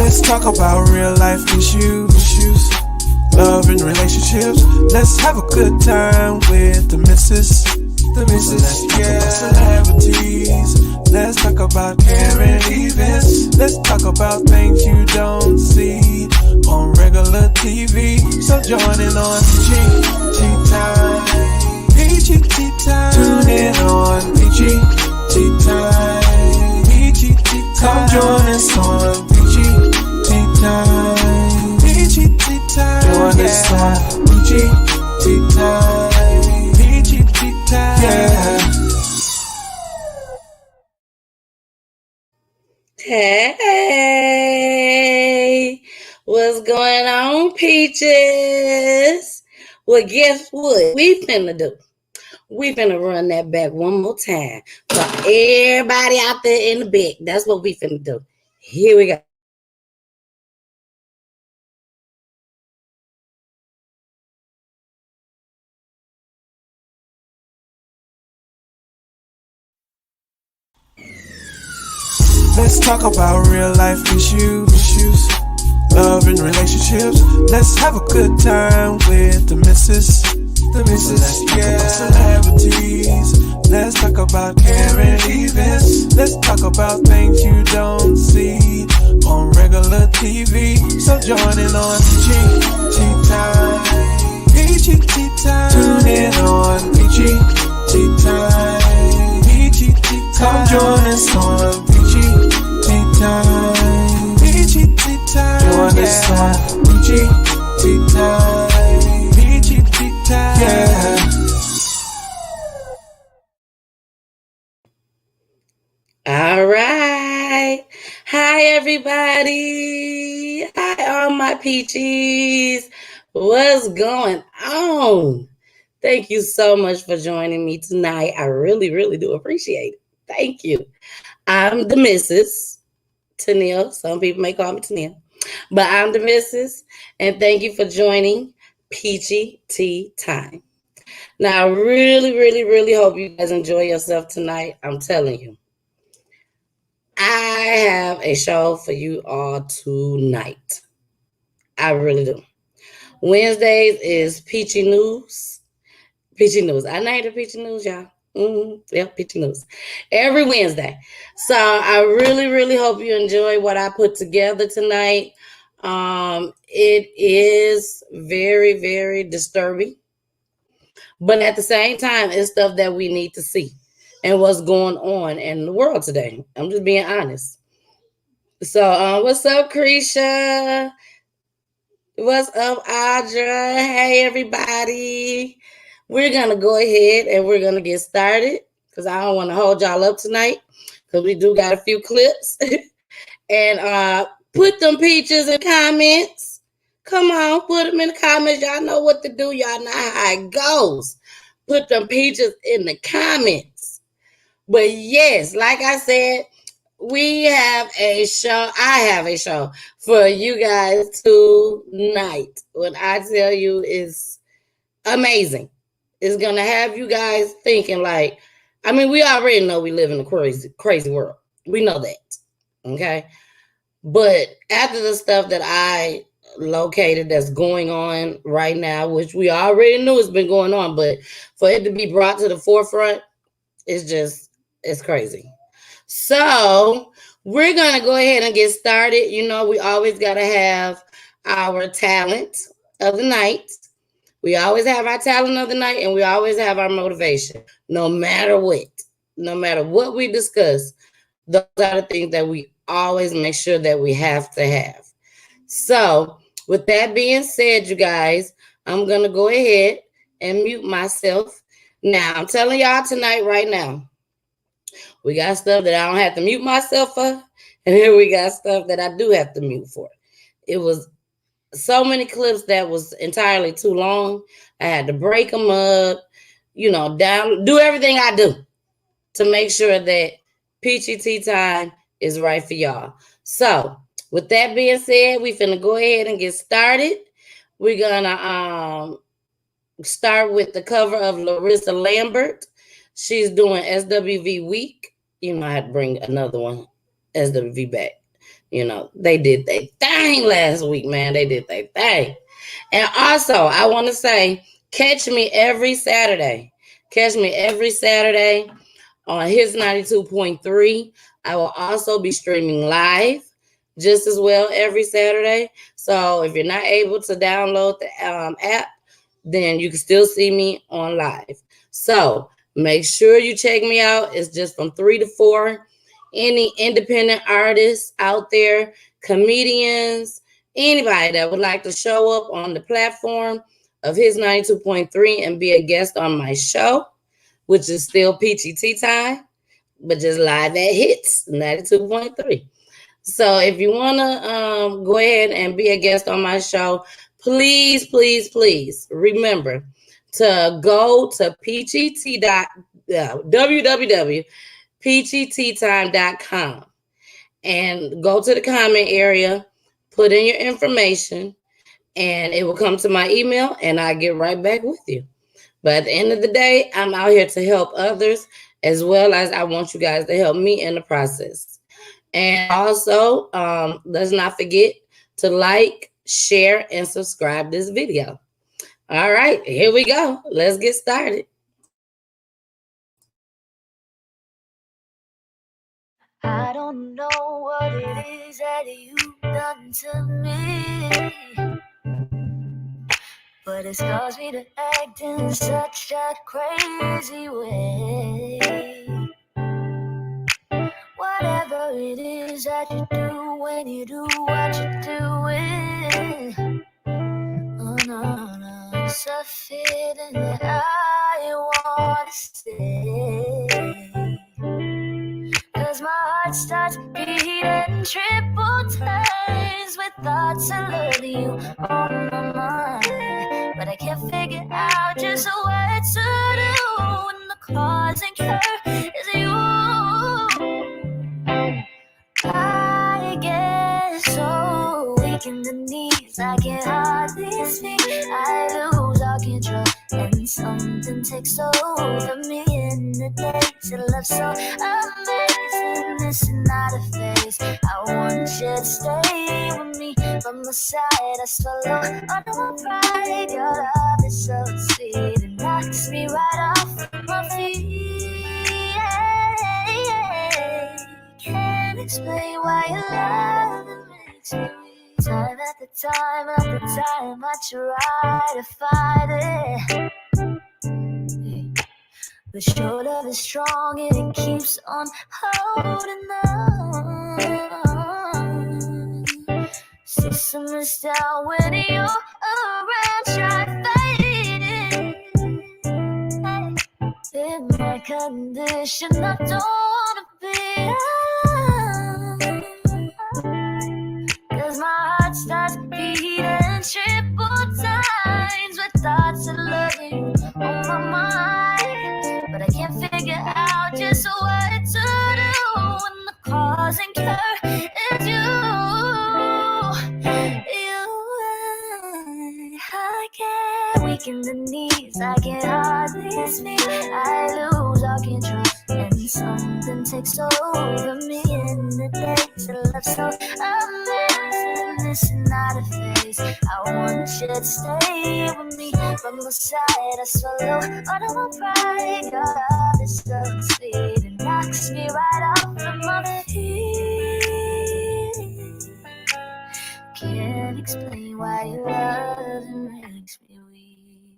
Let's talk about real life issues, love and relationships. Let's have a good time with the missus. Let's talk about celebrities. Let's talk about current events. Let's talk about things you don't see on regular TV. So join in on Time. Peachy Tea Time. Tune in on Peachy Tea Time. Peachy Tea Time. Come join us on Peachy Tea Time. Peachy Tea Time. Join us on Peachy Tea Time. Peachy Tea Time. Yeah. Hey, what's going on, Peaches? Well, guess what we finna do? We finna run that back one more time for everybody out there in the back. That's what we finna do. Here we go. Let's talk about real life issues, love and relationships. Let's have a good time with the missus. Let's talk about celebrities. Let's talk about current events. Let's talk about things you don't see on regular TV. So join in on Peachy Tea Time. Peachy Tea Time. Tune in on Peachy Tea Time. Peachy Tea Time. Come join us on Peachy Tea Time. Peachy Tea Time. Join us on Peachy Tea Time. Peachy Tea Time. Yeah. All right. Hi, everybody. Hi, all my peaches. What's going on? Thank you so much for joining me tonight. I really, really do appreciate it. Thank you. I'm the Mrs. Saniyya. Some people may call me Saniyya, but I'm the Mrs. And thank you for joining Peachy Tea Time. Now, I really, really, really hope you guys enjoy yourself tonight. I'm telling you. I have a show for you all tonight. I really do. Wednesdays is Peachy News. Peachy News. I named it Peachy News, y'all. Yeah, Peachy News. Every Wednesday. So I really, really hope you enjoy what I put together tonight. It is very, very disturbing. But at the same time, it's stuff that we need to see and what's going on in the world today. I'm just being honest. So, what's up, Krisha? What's up, Audra? Hey, everybody. We're going to go ahead and we're going to get started because I don't want to hold y'all up tonight because we do got a few clips. And put them peaches in comments. Come on, put them in the comments. Y'all know what to do. Y'all know how it goes. Put them peaches in the comments. But yes, like I said, we have a show. I have a show for you guys tonight. What I tell you is amazing. It's gonna have you guys thinking like, I mean, we already know we live in a crazy, crazy world. We know that. Okay. But after the stuff that I located that's going on right now, which we already knew has been going on, but for it to be brought to the forefront, it's crazy. So we're going to go ahead and get started. You know, we always got to have our talent of the night. We always have our talent of the night and we always have our motivation, no matter what. No matter what we discuss, those are the things that we always make sure that we have to have. So with that being said, you guys, I'm going to go ahead and mute myself. Now, I'm telling y'all tonight right now, we got stuff that I don't have to mute myself for, and then we got stuff that I do have to mute for. It was so many clips that was entirely too long. I had to break them up, you know, do everything I do to make sure that Peachy Tea Time is right for y'all. So, with that being said, we finna go ahead and get started. We're gonna start with the cover of Larissa Lambert. She's doing SWV Week. You know, I had to bring another one, SWV back. They did their thing last week, man. They did their thing. And also, I want to say, catch me every Saturday. Catch me every Saturday on his 92.3. I will also be streaming live just as well every Saturday. So if you're not able to download the app, then you can still see me on live. So make sure you check me out. It's just from 3 to 4. Any independent artists out there, comedians, anybody that would like to show up on the platform of his 92.3 and be a guest on my show, which is still Peachy Tea Time, but just live at Hits 92.3. So if you want to go ahead and be a guest on my show, please, please, please remember to go to www.peachyteatime.com and go to the comment area, put in your information, and it will come to my email, and I'll get right back with you. But at the end of the day, I'm out here to help others as well as I want you guys to help me in the process. And also, let's not forget to like, share, and subscribe this video. All right, here we go. Let's get started. I don't know what it is that you've done to me, but it's caused me to act in such a crazy way. Whatever it is that you do when you do what you're doing, oh no, it's a feeling that I wanna stay. Cause my heart starts beating triple times with thoughts of loving you on my mind. But I can't figure out just what to do when the cause and cure is you. I get so weak in the knees, I can hardly speak. I lose all control and something takes over me in the days. Your love so amazing, this is not a phase. I want you to stay with me, by my side I swallow under my pride. Your love is so sweet, it knocks me right off my feet. Can't explain why your love makes me weak. Time after time after time I try to fight it, but your love is strong and it keeps on holding on. See summers down when you're around, try to fight it. In my condition, I don't wanna be alone. Cause my heart starts beating triple times with thoughts of loving on my mind. But I can't figure out just what to do when the cause and cure is I get weak in the knees, I can hardly speak. I lose all control and something takes over me in the days. Your love so amazing, this is not a phase. I want you to stay with me, by my side I swallow all of my pride. Your love is so sweet, it knocks me right off of my feet. Can't explain why your love makes me weak.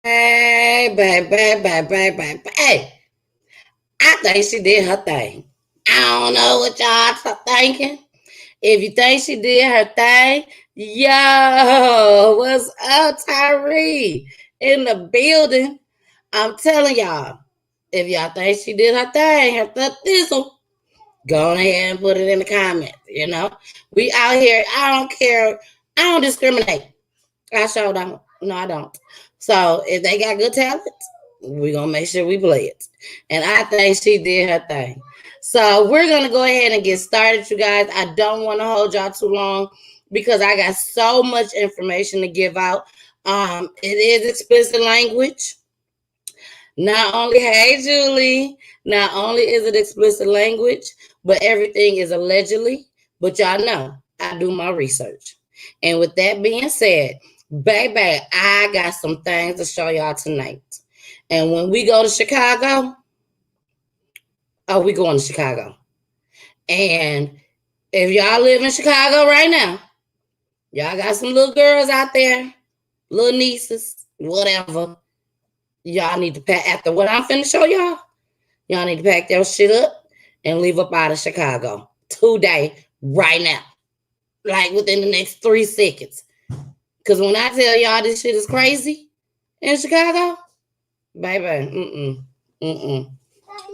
Hey, baby. Hey, I think she did her thing. I don't know what y'all thinking. If you think she did her thing, yo, what's up, Tyree? In the building. I'm telling y'all, if y'all think she did her thing, her thistle, go ahead and put it in the comments. We out here. I don't care. I don't discriminate. I sure don't. No, I don't. So if they got good talent, we're gonna make sure we play it. And I think she did her thing. So we're gonna go ahead and get started, you guys. I don't want to hold y'all too long because I got so much information to give out. It is explicit language. Not only, hey Julie, Not only is it explicit language, but everything is allegedly. But y'all know I do my research. And with that being said, baby, I got some things to show y'all tonight. And when we go to Chicago, we going to Chicago. And if y'all live in Chicago right now, y'all got some little girls out there, little nieces, whatever. Y'all need to pack after what I'm finna show y'all. Y'all need to pack their shit up and leave up out of Chicago today, right now. Like within the next 3 seconds. Because when I tell y'all this shit is crazy in Chicago, baby,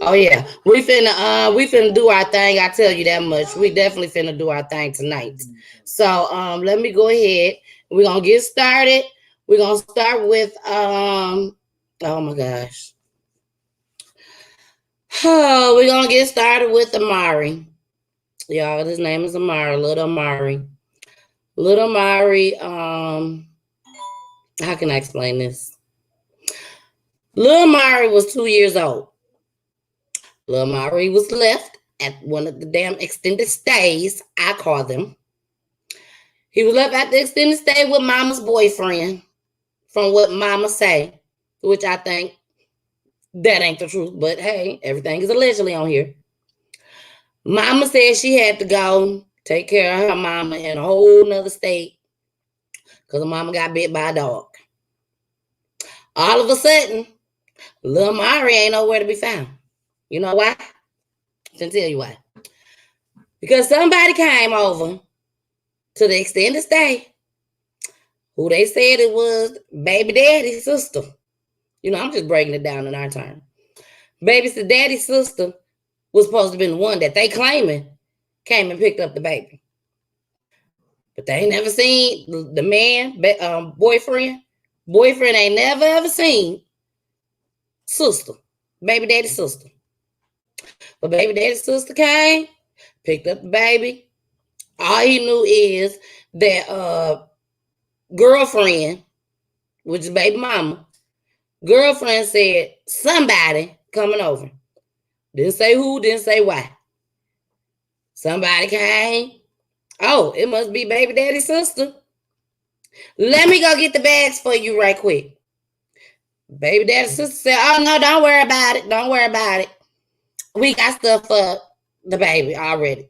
Oh yeah, we finna do our thing. I tell you that much. We definitely finna do our thing tonight. So let me go ahead. We're gonna get started. We're gonna start with oh my gosh. Oh, we're gonna get started with Amari. Y'all, his name is Amari, little Amari. Little Amari, how can I explain this? Little Amari was 2 years old. Little Amari was left at one of the damn extended stays, I call them. He was left at the extended stay with mama's boyfriend, from what mama say, which I think that ain't the truth, but hey, everything is allegedly on here. Mama said she had to go take care of her mama in a whole nother state because her mama got bit by a dog. All of a sudden, little Mari ain't nowhere to be found. You know why? I can tell you why. Because somebody came over to the extended stay who they said it was baby daddy's sister. You know, I'm just breaking it down in our term. Baby's daddy's sister was supposed to be the one that they claiming came and picked up the baby. But they ain't never seen the man, boyfriend. Boyfriend ain't never ever seen sister, baby daddy's sister. But baby daddy's sister came, picked up the baby. All he knew is that girlfriend, which is baby mama, girlfriend said somebody coming over. Didn't say who, didn't say why. Somebody came. Oh, it must be baby daddy's sister. Let me go get the bags for you right quick. Baby daddy's sister said, oh no, don't worry about it. Don't worry about it. We got stuff for the baby already.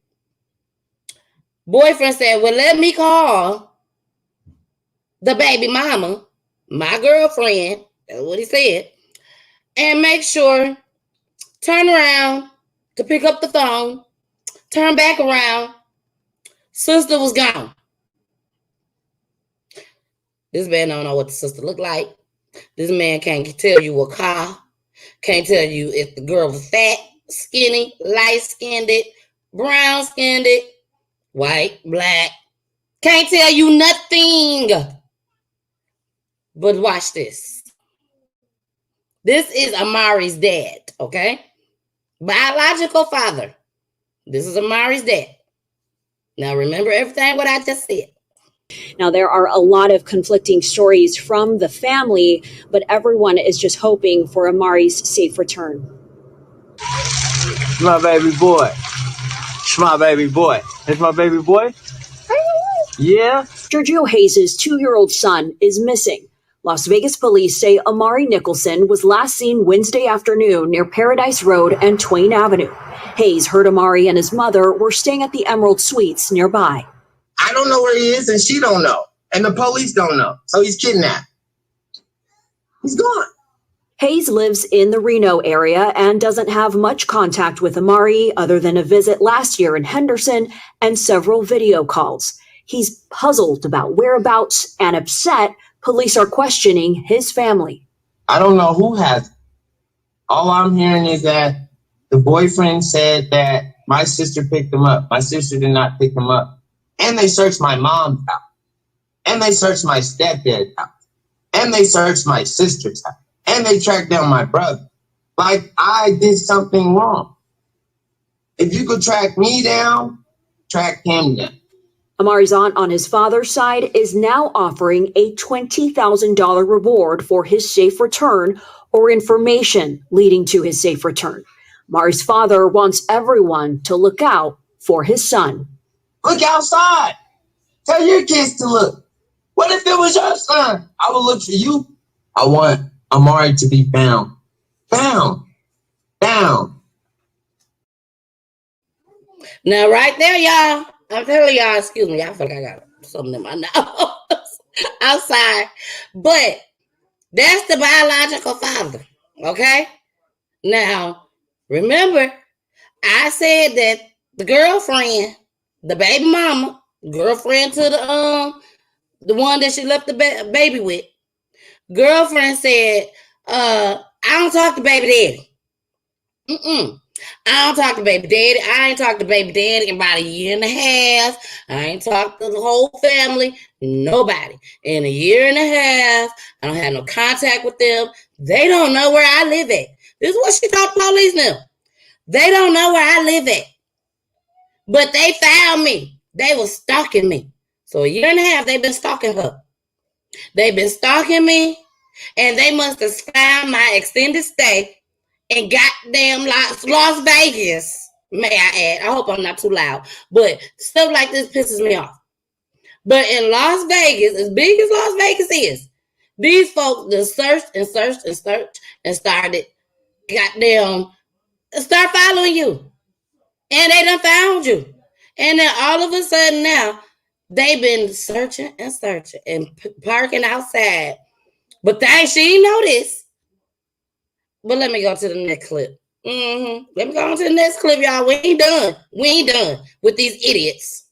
Boyfriend said, well, let me call the baby mama, my girlfriend, that's what he said, and make sure, turn around to pick up the phone, turn back around, sister was gone. This man don't know what the sister looked like. This man can't tell you what car, can't tell you if the girl was fat, skinny, light-skinned, brown-skinned, white, black. Can't tell you nothing. But watch this. This is Amari's dad, okay? Biological father. This is Amari's dad. Now remember everything what I just said. Now, there are a lot of conflicting stories from the family, but everyone is just hoping for Amari's safe return. It's my baby boy. It's my baby boy. It's my baby boy? Yeah. Sergio Hayes' 2-year-old son is missing. Las Vegas police say Amari Nicholson was last seen Wednesday afternoon near Paradise Road and Twain Avenue. Hayes heard Amari and his mother were staying at the Emerald Suites nearby. I don't know where he is, and she don't know, and the police don't know. So he's kidnapped. He's gone. Hayes lives in the Reno area and doesn't have much contact with Amari other than a visit last year in Henderson and several video calls. He's puzzled about whereabouts and upset police are questioning his family. I don't know who has it. All I'm hearing is that the boyfriend said that my sister picked him up. My sister did not pick him up. And they searched my mom's house. And they searched my stepdad's house. And they searched my sister's house. And they tracked down my brother. Like I did something wrong. If you could track me down, track him down. Amari's aunt on his father's side is now offering a $20,000 reward for his safe return or information leading to his safe return. Mari's father wants everyone to look out for his son. Look outside. Tell your kids to look. What if it was your son? I would look for you. I want Amari to be found. Found. Now, right there, y'all, I'm telling y'all, excuse me, I feel like I got something in my nose outside. But that's the biological father, okay? Now, remember, I said that the girlfriend, the baby mama, girlfriend to the one that she left the baby with, girlfriend said, I don't talk to baby daddy. I don't talk to baby daddy. I ain't talked to baby daddy in about a year and a half. I ain't talked to the whole family, nobody. In a year and a half, I don't have no contact with them. They don't know where I live at. This is what she told the police now. They don't know where I live at. But they found me. They was stalking me. So a year and a half, they've been stalking her. They've been stalking me, and they must have found my extended stay in goddamn Las Vegas, may I add. I hope I'm not too loud. But stuff like this pisses me off. But in Las Vegas, as big as Las Vegas is, these folks just searched and started start following you. And they done found you. And then all of a sudden now, they've been searching and parking outside. But she ain't know this. But let me go to the next clip. Let me go on to the next clip, y'all. We ain't done. We ain't done with these idiots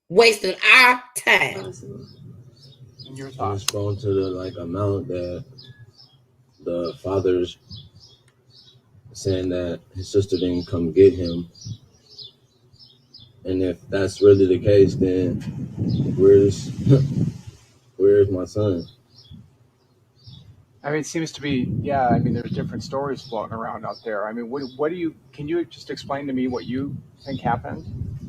wasting our time. I was thrown to the amount that the father's saying that his sister didn't come get him. And if that's really the case, then where's my son? I mean, it seems to be, yeah, I mean, there's different stories floating around out there. I mean, can you just explain to me what you think happened?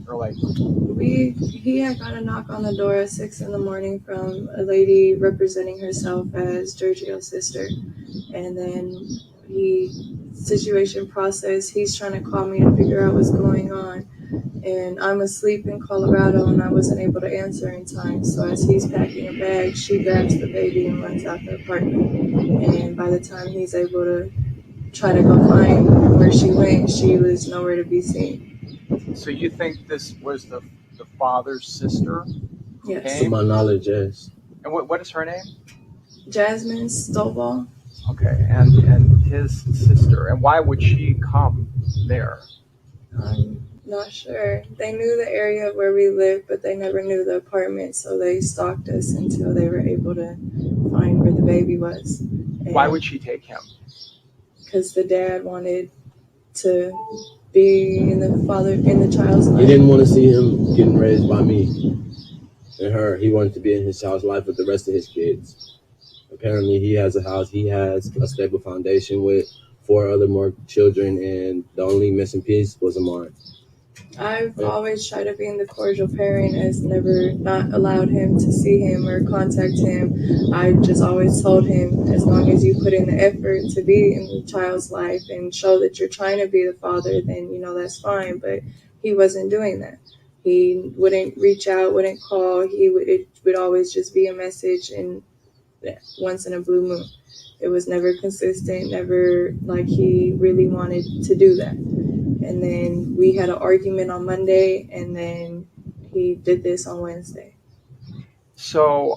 Or like, he had got a knock on the door at 6 a.m. from a lady representing herself as Giorgio's sister. And then situation process, he's trying to call me to figure out what's going on. And I'm asleep in Colorado and I wasn't able to answer in time. So as he's packing a bag, she grabs the baby and runs out the apartment. And by the time he's able to try to go find where she went, she was nowhere to be seen. So you think this was the father's sister? Yes. To my knowledge, yes. And what is her name? Jasmine Stovall. Okay, and his sister. And why would she come there? I'm not sure. They knew the area where we lived, but they never knew the apartment, so they stalked us until they were able to find where the baby was. And why would she take him? Because the dad wanted to be in the child's life. He didn't want to see him getting raised by me and her. He wanted to be in his child's life with the rest of his kids. Apparently, he has a house. He has a stable foundation with 4 other more children, and the only missing piece was Amari. I've always tried to be in the cordial parent, as never not allowed him to see him or contact him. I just always told him, as long as you put in the effort to be in the child's life and show that you're trying to be the father, then that's fine. But he wasn't doing that. He wouldn't reach out, wouldn't call. It would always just be a message, and once in a blue moon. It was never consistent, never like he really wanted to do that. And then we had an argument on Monday, and then he did this on Wednesday. So,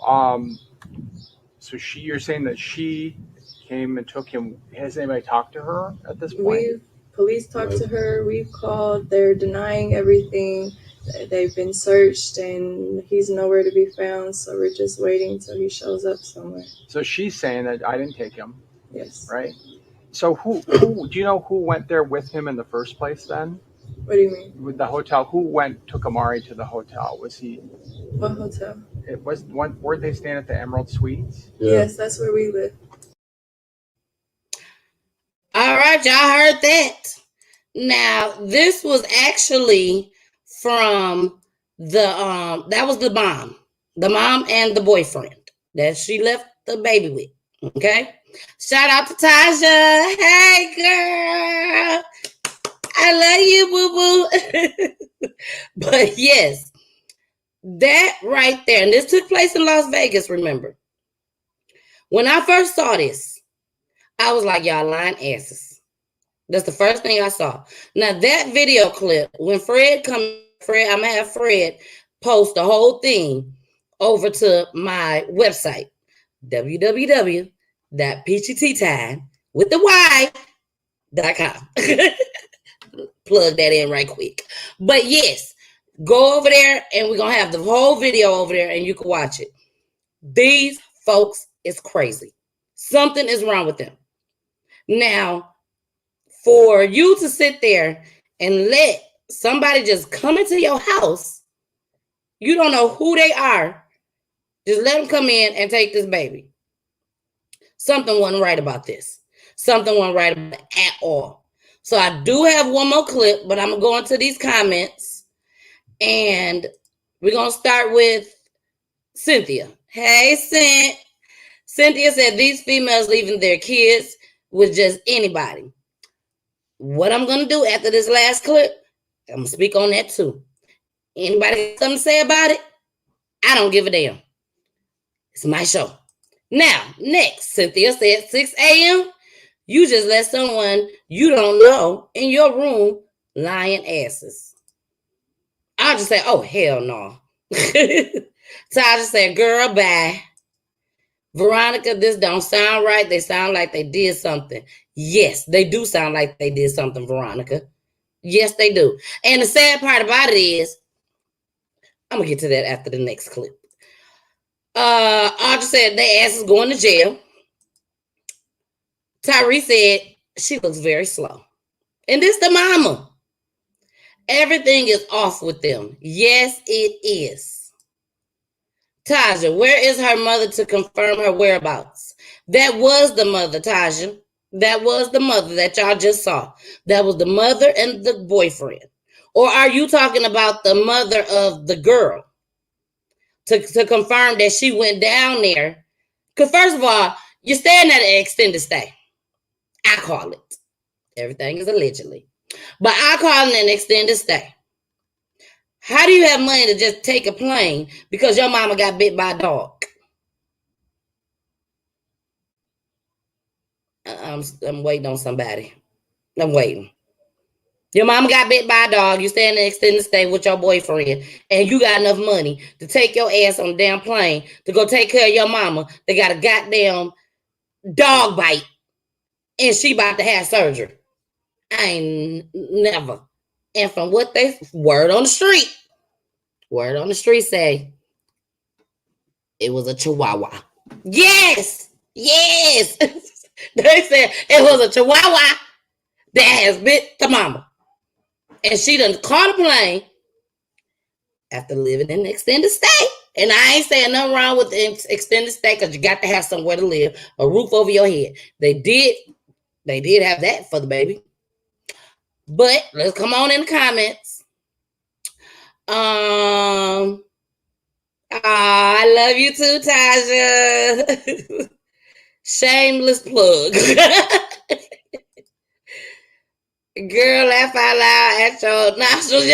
you're saying that she came and took him. Has anybody talked to her at this point? Police talked to her. We've called. They're denying everything. They've been searched, and he's nowhere to be found. So we're just waiting till he shows up somewhere. So she's saying that I didn't take him. Yes. Right. So who do you know who went there with him in the first place then? What do you mean? With the hotel, who took Amari to the hotel? Was he? What hotel? It was one. Weren't they staying at the Emerald Suites? Yeah. Yes, that's where we live. All right, y'all heard that. Now, this was actually from that was the mom and the boyfriend that she left the baby with. Okay. Shout out to Tasha. Hey, girl. I love you, boo boo. But yes, that right there, and this took place in Las Vegas, remember. When I first saw this, I was like, y'all lying asses. That's the first thing I saw. Now, that video clip, when Fred, I'm going to have Fred post the whole thing over to my website, www.peachytyme with the Y.com. Plug that in right quick. But yes, go over there and we're going to have the whole video over there and you can watch it. These folks is crazy. Something is wrong with them. Now, for you to sit there and let somebody just come into your house, you don't know who they are, just let them come in and take this baby. Something wasn't right about this. Something wasn't right about it at all. So I do have one more clip, but I'm going to go into these comments. And we're going to start with Cynthia. Hey, Cynthia said these females leaving their kids with just anybody. What I'm going to do after this last clip, I'm going to speak on that too. Anybody got something to say about it? I don't give a damn. It's my show. Now, next, Cynthia said 6 a.m. You just let someone you don't know in your room lying asses. I'll just say, oh, hell no. Tasha said, girl, bye. Veronica, this don't sound right. They sound like they did something. Yes, they do sound like they did something, Veronica. Yes, they do. And the sad part about it is, I'm going to get to that after the next clip. Audrey said their ass is going to jail. Tyree said she looks very slow. And this the mama. Everything is off with them. Yes, it is. Taja, where is her mother to confirm her whereabouts? That was the mother, Taja. That was the mother that y'all just saw. That was the mother and the boyfriend. Or are you talking about the mother of the girl? To confirm that she went down there. Because first of all, you're staying at an extended stay. I call it. Everything is allegedly. But I call it an extended stay. How do you have money to just take a plane because your mama got bit by a dog? I'm waiting on somebody. I'm waiting. Your mama got bit by a dog. You stay in an extended stay with your boyfriend, and you got enough money to take your ass on a damn plane to go take care of your mama. They got a goddamn dog bite, and she about to have surgery. I ain't never. And from what they word on the street say it was a chihuahua. Yes. They said it was a chihuahua that has bit the mama. And she done caught a plane after living in an extended stay. And I ain't saying nothing wrong with the extended stay because you got to have somewhere to live, a roof over your head. They did have that for the baby. But let's come on in the comments. I love you too, Taja. Shameless plug. Girl, laugh out loud at your nostrils.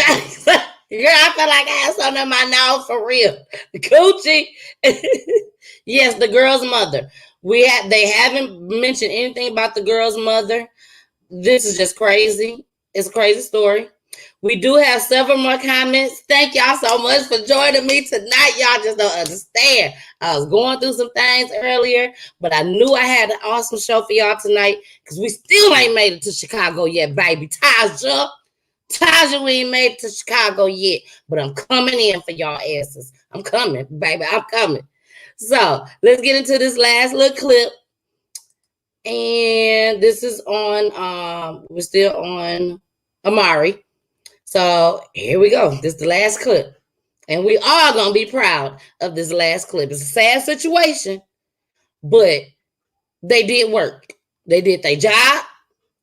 Girl, I feel like I have something in my nose for real. Coochie. Yes, the girl's mother. They haven't mentioned anything about the girl's mother. This is just crazy. It's a crazy story. We do have several more comments. Thank y'all so much for joining me tonight. Y'all just don't understand. I was going through some things earlier, but I knew I had an awesome show for y'all tonight because we still ain't made it to Chicago yet, baby. Taja, we ain't made it to Chicago yet, but I'm coming in for y'all asses. I'm coming, baby. I'm coming. So let's get into this last little clip. And this is on, we're still on Amari. So here we go. This is the last clip. And we are going to be proud of this last clip. It's a sad situation, but they did work. They did their job,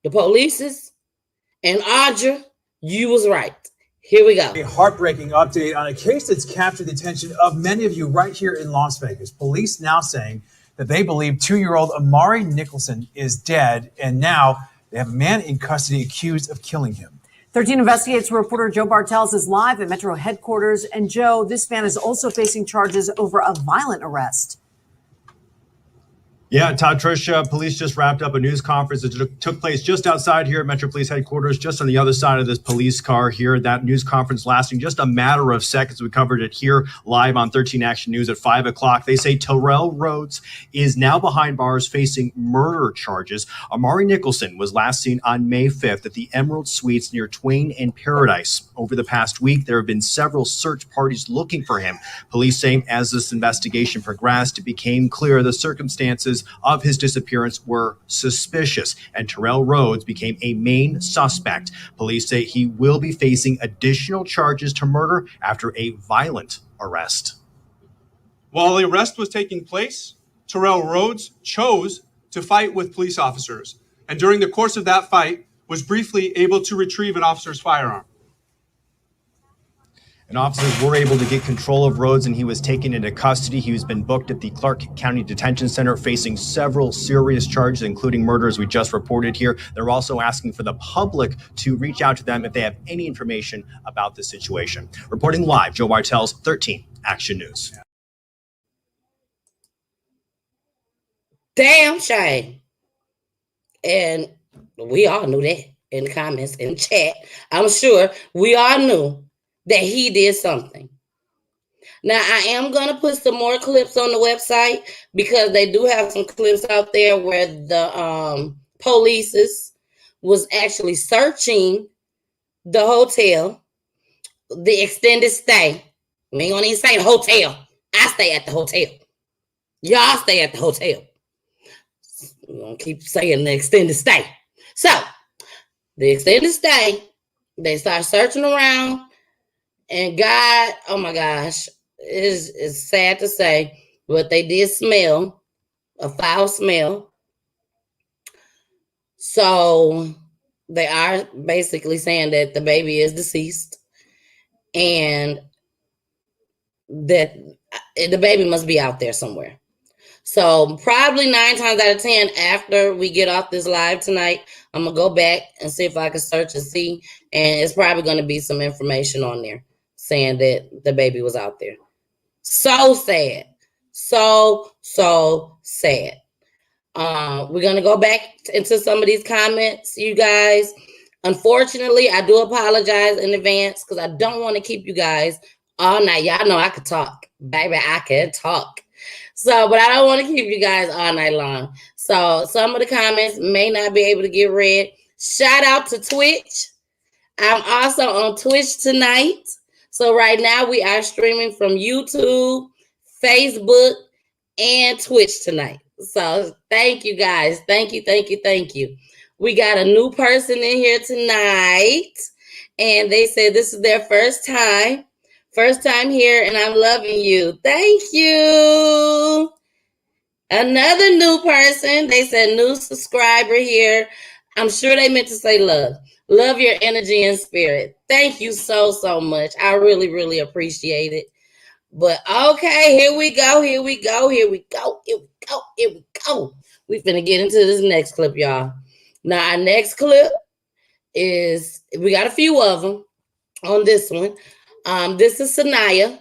the polices, and Audra, you was right. Here we go. A heartbreaking update on a case that's captured the attention of many of you right here in Las Vegas. Police now saying that they believe 2-year-old Amari Nicholson is dead, and now they have a man in custody accused of killing him. 13 Investigates reporter Joe Bartels is live at Metro headquarters. And Joe, this man is also facing charges over a violent arrest. Yeah, Todd, Tricia, police just wrapped up a news conference that took place just outside here at Metro Police Headquarters, just on the other side of this police car here. That news conference lasting just a matter of seconds. We covered it here live on 13 Action News at 5 o'clock. They say Terrell Rhodes is now behind bars facing murder charges. Amari Nicholson was last seen on May 5th at the Emerald Suites near Twain and Paradise. Over the past week, there have been several search parties looking for him. Police saying as this investigation progressed, it became clear the circumstances of his disappearance were suspicious, and Terrell Rhodes became a main suspect. Police say he will be facing additional charges to murder after a violent arrest. While the arrest was taking place, Terrell Rhodes chose to fight with police officers, and during the course of that fight was briefly able to retrieve an officer's firearm. And officers were able to get control of Rhodes, and he was taken into custody. He has been booked at the Clark County Detention Center, facing several serious charges, including murder, as we just reported here. They're also asking for the public to reach out to them if they have any information about this situation. Reporting live, Joe Bartels, 13 Action News. Damn shame. And we all knew that in the comments, in the chat. I'm sure we all knew that he did something. Now, I am going to put some more clips on the website because they do have some clips out there where the police was actually searching the hotel, the extended stay. We ain't going to even say the hotel. I stay at the hotel. Y'all stay at the hotel. We're going to keep saying the extended stay. So, the extended stay, they start searching around. And God, oh my gosh, it's sad to say, but they did smell a foul smell. So they are basically saying that the baby is deceased and that the baby must be out there somewhere. So probably 9 times out of 10, after we get off this live tonight, I'm going to go back and see if I can search and see. And it's probably going to be some information on there saying that the baby was out there. So sad. So sad. We're going to go back into some of these comments, you guys. Unfortunately, I do apologize in advance because I don't want to keep you guys all night. Y'all know I could talk. Baby, I can talk. So, but I don't want to keep you guys all night long. So some of the comments may not be able to get read. Shout out to Twitch. I'm also on Twitch tonight. So right now we are streaming from YouTube, Facebook, and Twitch tonight. So thank you guys. Thank you. We got a new person in here tonight. And they said this is their first time. First time here, and I'm loving you. Thank you. Another new person. They said new subscriber here. I'm sure they meant to say love. Love your energy and spirit. Thank you so much. I really appreciate it. But okay, here we go. We finna get into this next clip, y'all. Now, our next clip is, we got a few of them on this one. This is Saniyya.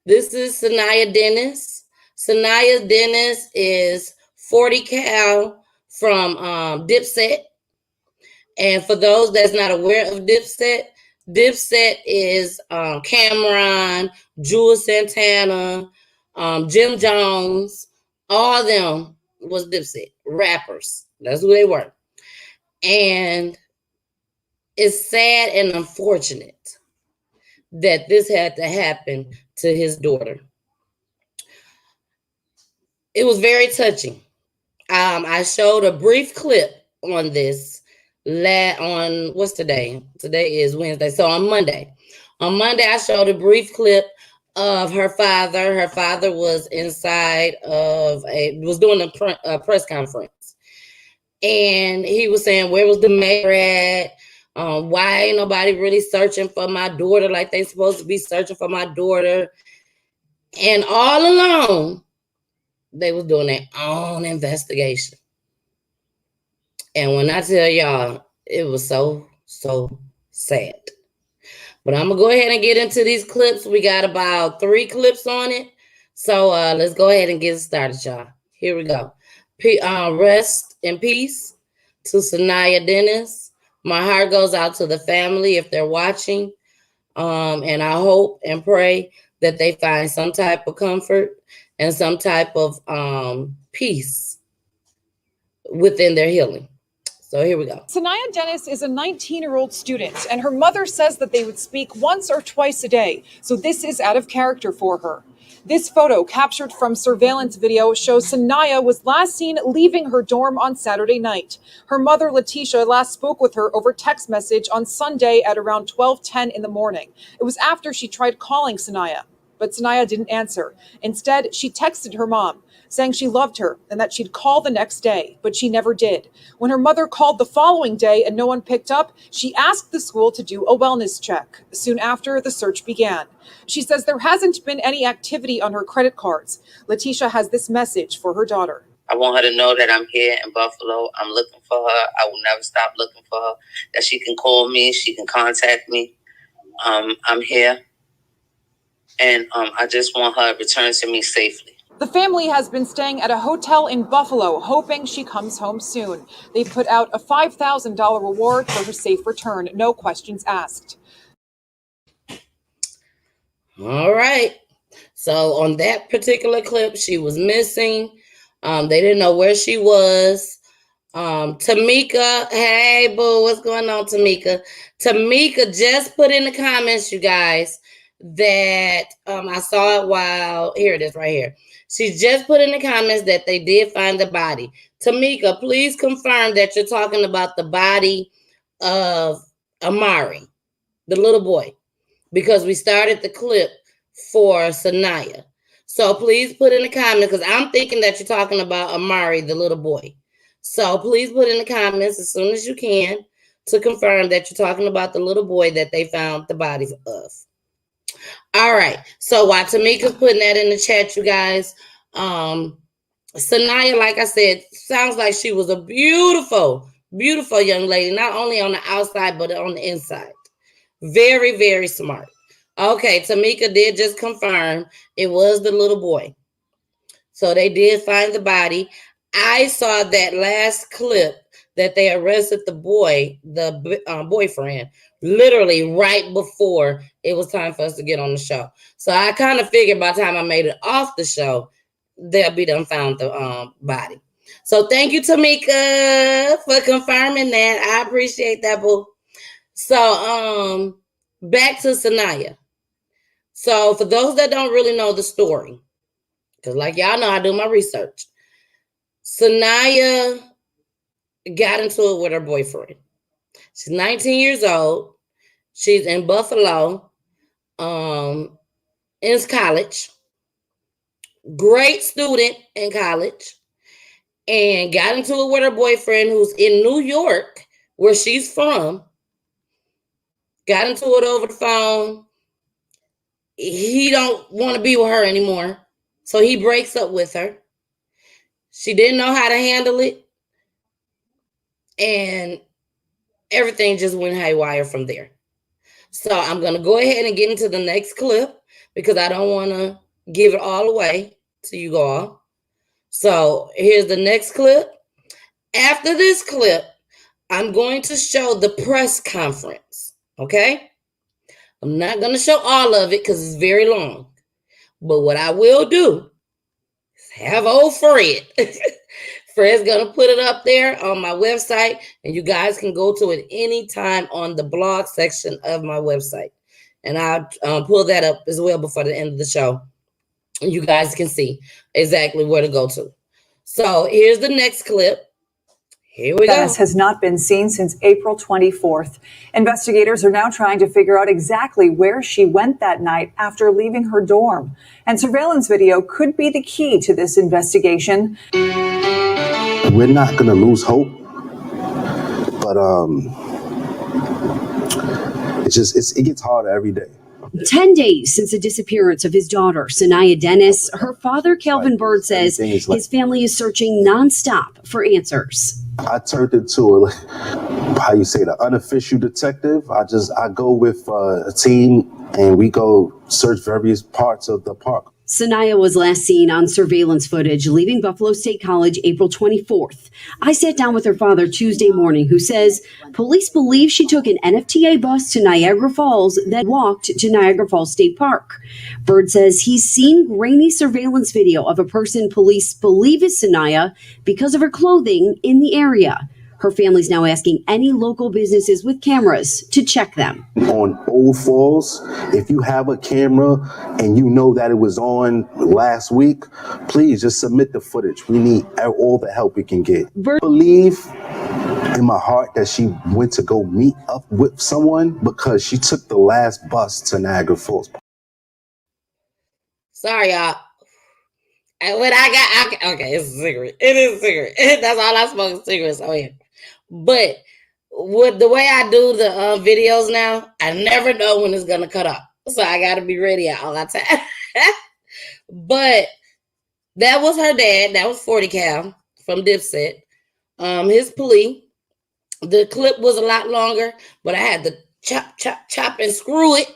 This is Saniyya Dennis. Saniyya Dennis is 40 cal from Dipset. And for those that's not aware of Dipset, Dipset is Cameron, Jules Santana, Jim Jones, all of them was Dipset rappers. That's who they were. And it's sad and unfortunate that this had to happen to his daughter. It was very touching. I showed a brief clip on this on what's today? Today is Wednesday. So on Monday, I showed a brief clip of her father. Her father was inside of was doing a press conference, and he was saying, "Where was the mayor at? Why ain't nobody really searching for my daughter like they supposed to be searching for my daughter?" And all along, they was doing their own investigation. And when I tell y'all, it was so So sad. But I'm going to go ahead and get into these clips. We got about 3 clips on it. So let's go ahead and get started, y'all. Here we go. Rest in peace to Saniyya Dennis. My heart goes out to the family if they're watching. And I hope and pray that they find some type of comfort and some type of peace within their healing. So here we go. Saniyya Dennis is a 19-year-old student, and her mother says that they would speak once or twice a day. So this is out of character for her. This photo, captured from surveillance video, shows Saniyya was last seen leaving her dorm on Saturday night. Her mother, Letitia, last spoke with her over text message on Sunday at around 12:10 in the morning. It was after she tried calling Saniyya, but Saniyya didn't answer. Instead, she texted her mom, saying she loved her and that she'd call the next day, but she never did. When her mother called the following day and no one picked up, she asked the school to do a wellness check. Soon after, the search began. She says there hasn't been any activity on her credit cards. Letitia has this message for her daughter. I want her to know that I'm here in Buffalo. I'm looking for her. I will never stop looking for her. That she can call me. She can contact me. I'm here. And I just want her to return to me safely. The family has been staying at a hotel in Buffalo, hoping she comes home soon. They've put out a $5,000 reward for her safe return. No questions asked. All right. So on that particular clip, she was missing. They didn't know where she was. Tamika, hey, boo, what's going on, Tamika? Tamika just put in the comments, you guys, that I saw it while, here it is right here. She just put in the comments that they did find the body. Tamika, please confirm that you're talking about the body of Amari, the little boy, because we started the clip for Saniyya. So please put in the comments, because I'm thinking that you're talking about Amari, the little boy. So please put in the comments as soon as you can to confirm that you're talking about the little boy that they found the bodies of. All right. So while Tamika's putting that in the chat, you guys, Saniyya, like I said, sounds like she was a beautiful, beautiful young lady, not only on the outside, but on the inside. Very, very smart. Okay, Tamika did just confirm it was the little boy. So they did find the body. I saw that last clip that they arrested the boy, the boyfriend, literally right before it was time for us to get on the show. So I kind of figured by the time I made it off the show, they'll be done found the body. So thank you, Tamika, for confirming that. I appreciate that, boo. So back to Saniyya. So for those that don't really know the story, because like y'all know, I do my research. Saniyya got into it with her boyfriend. She's 19 years old. She's in Buffalo, in college. Great student in college. And got into it with her boyfriend who's in New York, where she's from. Got into it over the phone. He don't want to be with her anymore. So he breaks up with her. She didn't know how to handle it. And everything just went haywire from there. So I'm going to go ahead and get into the next clip because I don't want to give it all away to you all. So here's the next clip. After this clip, I'm going to show the press conference. Okay? I'm not going to show all of it because it's very long. But what I will do is have old Fred. Fred's going to put it up there on my website, and you guys can go to it anytime on the blog section of my website. And I'll pull that up as well before the end of the show. And you guys can see exactly where to go to. So here's the next clip. Here we go. Dennis has not been seen since April 24th. Investigators are now trying to figure out exactly where she went that night after leaving her dorm. And surveillance video could be the key to this investigation. We're not going to lose hope, but it gets harder every day. 10 days since the disappearance of his daughter, Saniyya Dennis, her father, Calvin Bird, says his family is searching nonstop for answers. I turned into how you say, the unofficial detective. I go with a team and we go search various parts of the park. Saniyya was last seen on surveillance footage leaving Buffalo State College April 24th. I sat down with her father Tuesday morning, who says police believe she took an NFTA bus to Niagara Falls, then walked to Niagara Falls State Park. Bird says he's seen grainy surveillance video of a person police believe is Saniyya because of her clothing in the area. Her family's now asking any local businesses with cameras to check them. On Old Falls, if you have a camera and you know that it was on last week, please just submit the footage. We need all the help we can get. I believe in my heart that she went to go meet up with someone because she took the last bus to Niagara Falls. Sorry, y'all. And when I got, okay, it's a cigarette. It is a cigarette. That's all I smoke is cigarettes on here. But with the way I do the videos now, I never know when it's going to cut off. So I got to be ready all the time. But that was her dad. That was 40 Cal from Dipset. His plea. The clip was a lot longer, but I had to chop and screw it.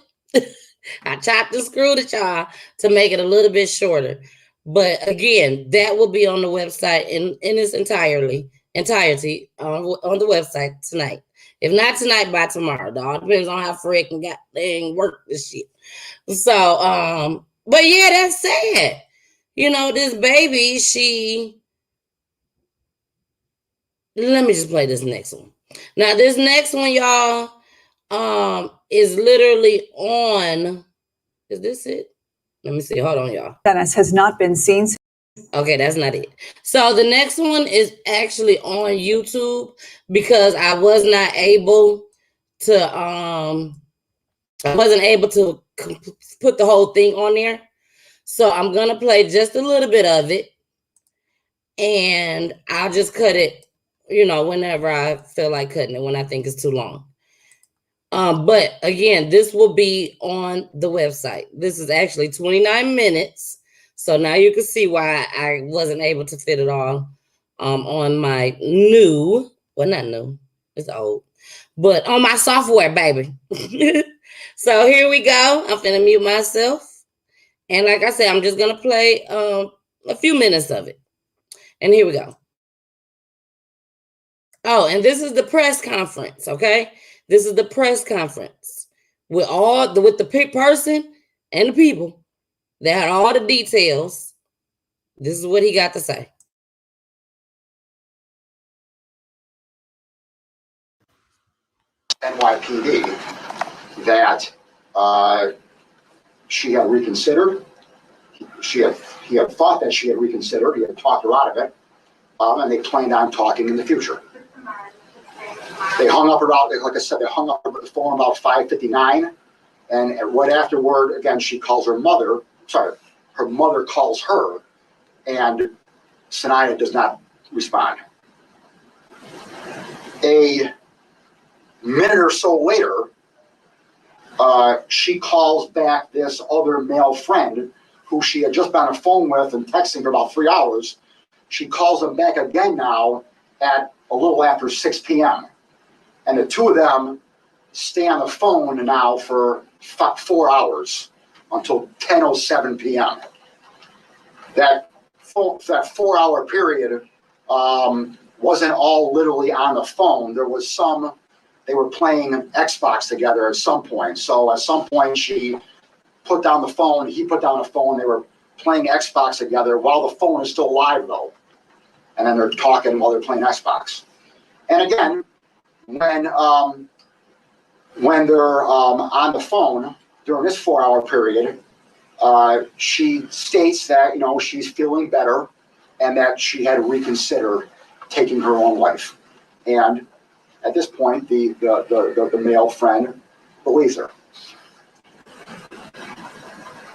I chopped and screwed it, y'all, to make it a little bit shorter. But again, that will be on the website in its entirety on the website tonight. If not tonight, by tomorrow. It all depends on how Fred can goddamn work this shit. So, but yeah, that's sad. You know, this baby, let me just play this next one. Now, this next one, y'all, is literally on. Is this it? Let me see. Hold on, y'all. Dennis has not been seen. Okay, that's not it. So the next one is actually on YouTube because I was not able to I wasn't able to put the whole thing on there. So I'm going to play just a little bit of it and I'll just cut it, you know, whenever I feel like cutting it, when I think it's too long. But again, this will be on the website. This is actually 29 minutes. So now you can see why I wasn't able to fit it all on my new, well, not new, it's old, but on my software, baby. So here we go. I'm finna mute myself. And like I said, I'm just gonna play a few minutes of it. And here we go. Oh, and this is the press conference, okay? This is the press conference with the person and the people that had all the details. This is what he got to say. NYPD that she had reconsidered. He had thought that she had reconsidered. He had talked her out of it, and they planned on talking in the future. They hung up around, like I said, they hung up the phone about 5:59, and right afterward, again, she calls her mother. Sorry, her mother calls her, and Saniyya does not respond. A minute or so later, she calls back this other male friend who she had just been on the phone with and texting for about 3 hours. She calls him back again now at a little after 6 p.m. And the two of them stay on the phone now for 4 hours until 10:07 p.m. That 4-hour period wasn't all literally on the phone. There was some. They were playing Xbox together at some point. So at some point, she put down the phone. He put down the phone. They were playing Xbox together while the phone is still live, though. And then they're talking while they're playing Xbox. And again, when they're on the phone during this 4-hour period, she states that, you know, she's feeling better and that she had reconsidered taking her own life. And at this point, the male friend believes her.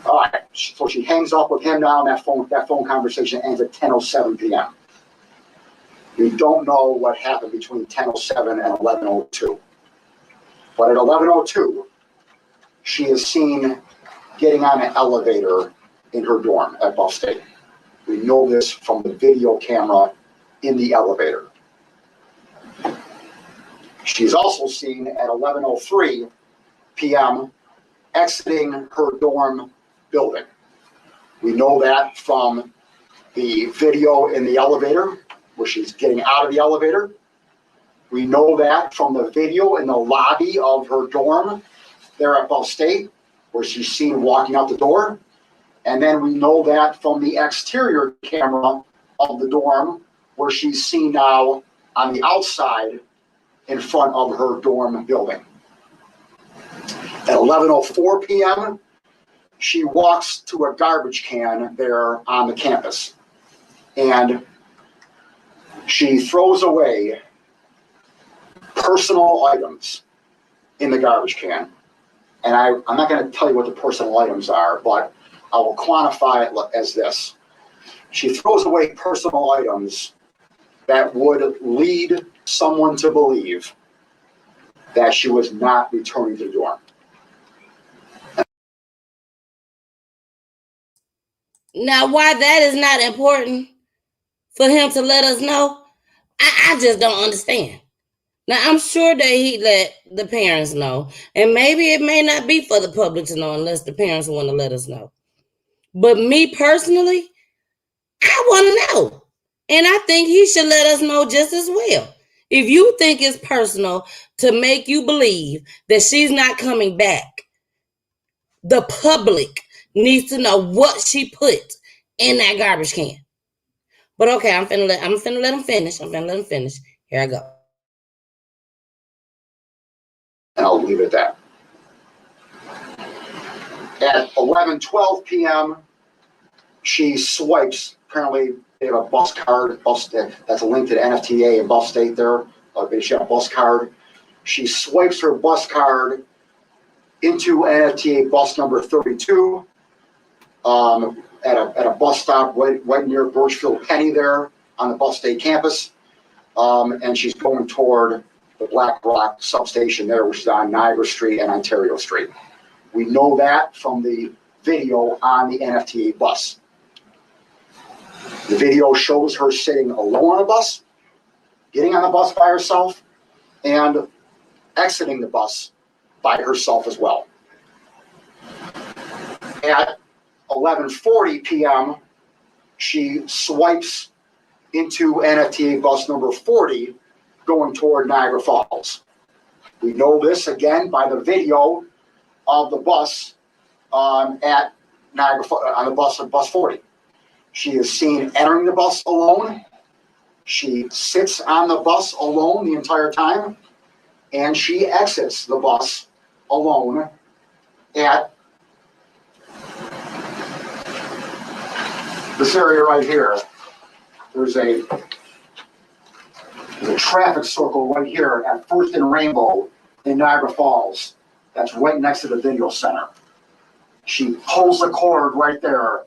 All right, so she hangs up with him now, and that phone conversation ends at 10:07 p.m. We don't know what happened between 10:07 and 11:02. But at 11:02, she is seen getting on an elevator in her dorm at Buff State. We know this from the video camera in the elevator. She's also seen at 11:03 p.m. exiting her dorm building. We know that from the video in the elevator, where she's getting out of the elevator. We know that from the video in the lobby of her dorm there at Buff State, where she's seen walking out the door. And then we know that from the exterior camera of the dorm, where she's seen now on the outside in front of her dorm building. At 11:04 p.m., she walks to a garbage can there on the campus. And she throws away personal items in the garbage can. And I'm not going to tell you what the personal items are, but I will quantify it as this. She throws away personal items that would lead someone to believe that she was not returning to the dorm. Now, why that is not important for him to let us know, I just don't understand. Now, I'm sure that he let the parents know, and maybe it may not be for the public to know unless the parents want to let us know. But me personally, I want to know. And I think he should let us know just as well. If you think it's personal to make you believe that she's not coming back, the public needs to know what she put in that garbage can. But okay, I'm finna let him finish. Here I go. And I'll leave it at that. At 11:12 p.m., she swipes. Apparently, they have a bus card. That's a link to the NFTA in Buff State there. She has a bus card. She swipes her bus card into NFTA bus number 32 at a bus stop right near Birchfield Penny there on the Buff State campus. And she's going toward the Black Rock substation there, which is on Niagara Street and Ontario Street. We know that from the video on the NFTA bus. The video shows her sitting alone on a bus, getting on the bus by herself, and exiting the bus by herself as well. At 11:40 p.m., she swipes into NFTA bus number 40, going toward Niagara Falls. We know this again by the video of the bus at Niagara on the bus 40. She is seen entering the bus alone. She sits on the bus alone the entire time, and she exits the bus alone at this area right here. There's a traffic circle right here at First and Rainbow in Niagara Falls. That's right next to the video center. She pulls the cord right there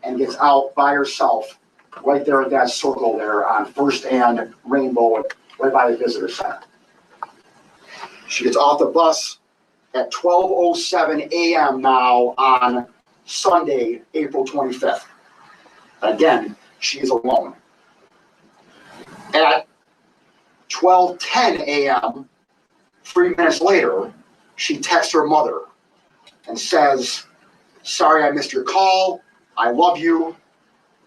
and gets out by herself right there at that circle there on First and Rainbow, right by the visitor center. She gets off the bus at 12:07 a.m. now on Sunday, April 25th. Again, she is alone. At 12:10 a.m., 3 minutes later, she texts her mother and says, "Sorry I missed your call. I love you."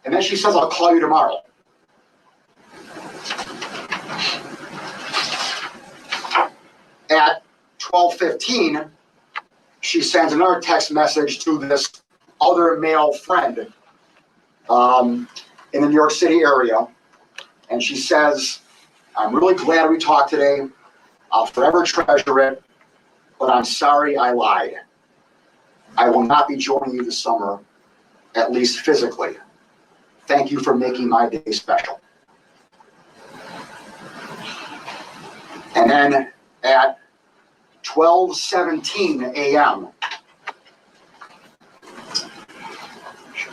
And then she says, "I'll call you tomorrow." At 12:15, she sends another text message to this other male friend in the New York City area. And she says, "I'm really glad we talked today. I'll forever treasure it, but I'm sorry I lied. I will not be joining you this summer, at least physically. Thank you for making my day special." And then at 12:17 a.m.,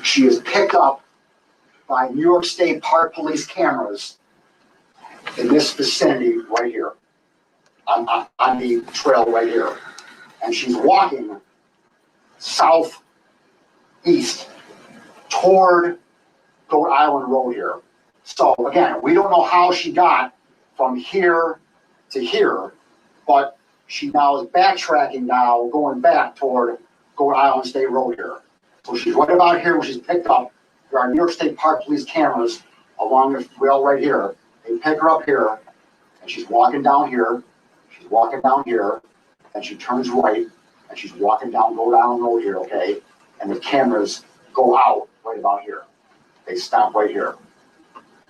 she is picked up by New York State Park Police cameras in this vicinity right here, on the trail right here. And she's walking southeast toward Goat Island Road here. So again, we don't know how she got from here to here, but she now is backtracking now, going back toward Goat Island State Road here. So she's right about here when she's picked up. There are New York State Park Police cameras along the rail right here. They pick her up here, and she's walking down here. She's walking down here, and she turns right, and she's walking down Goat Island Road here, okay? And the cameras go out right about here. They stop right here.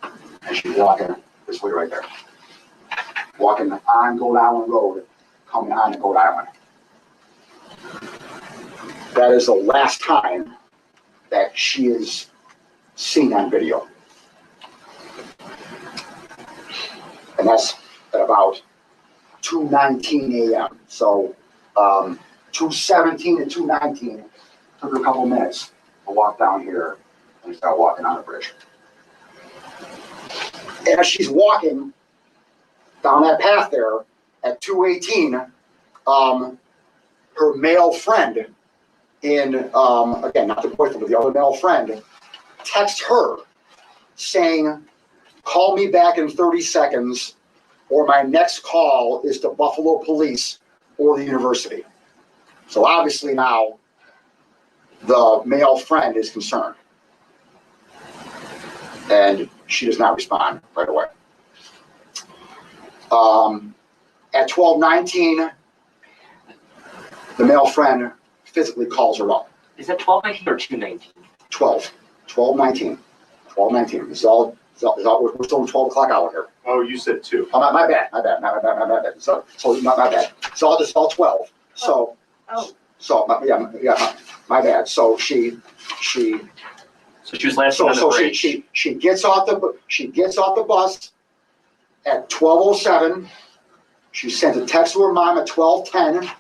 And she's walking this way right there. Walking on Goat Island Road, coming on to Goat Island. That is the last time that she is seen on video. And that's at about 2:19 a.m. So 2:17 and 2:19 took her a couple minutes to walk down here and start walking on the bridge. As she's walking down that path there at 2:18, her male friend again, not the boyfriend, but the other male friend, texts her saying, "Call me back in 30 seconds or my next call is to Buffalo Police or the university." So obviously now the male friend is concerned. And she does not respond right away. At 12:19, the male friend physically calls her up. Is that 12:19 or 2:19? 12:19. We're still in 12 o'clock hour here. Oh, you said 2. Oh, my bad. So my bad. So it's all 12. So my bad. So she was last on the bridge. She gets off the bus at 12:07. She sends a text to her mom at 12:10.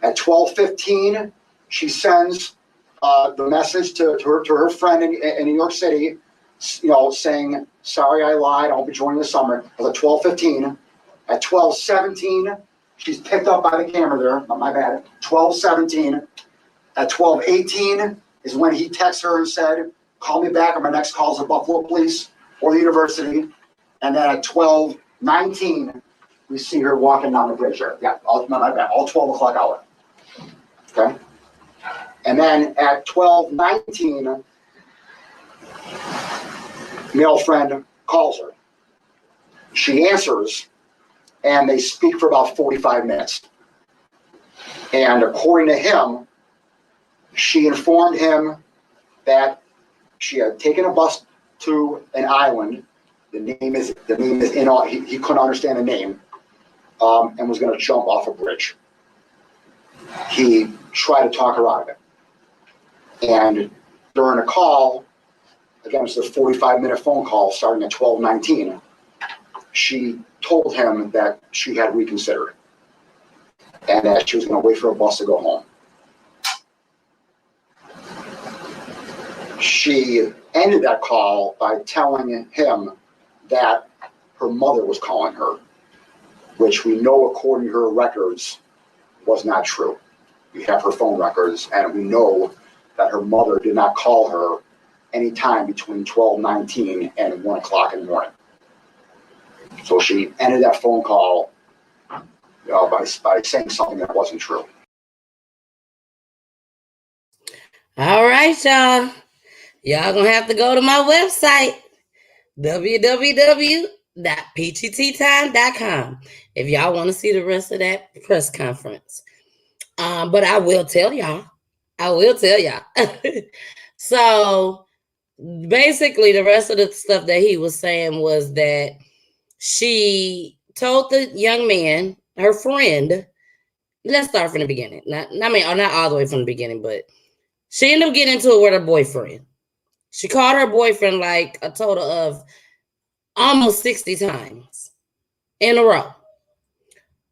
At 12:15, she sends the message to her friend in New York City, saying, "Sorry, I lied. I'll be joining this summer." It was at 12:15. At 12:17, she's picked up by the camera there. My bad. 12:17. At 12:18 is when he texts her and said, "Call me back on my next call to Buffalo Police or the university." And then at 12:19, we see her walking down the bridge there. Yeah, my bad. All 12 o'clock hour. Okay. And then at 12:19, male friend calls her. She answers, and they speak for about 45 minutes. And according to him, she informed him that she had taken a bus to an island. The name is he couldn't understand the name, and was going to jump off a bridge. He tried to talk her out of it. And during a call, again, it's a 45-minute phone call starting at 12:19, she told him that she had reconsidered and that she was going to wait for a bus to go home. She ended that call by telling him that her mother was calling her, which we know, according to her records, was not true. We have her phone records, and we know that her mother did not call her any time between 12:19 and 1 o'clock in the morning. So she ended that phone call by saying something that wasn't true. All right, y'all. Y'all gonna have to go to my website, www.peachytime.com, if y'all want to see the rest of that press conference. But I will tell y'all. So basically, the rest of the stuff that he was saying was that she told the young man, her friend, let's start from the beginning. Not all the way from the beginning, but she ended up getting into it with her boyfriend. She called her boyfriend like a total of almost 60 times in a row.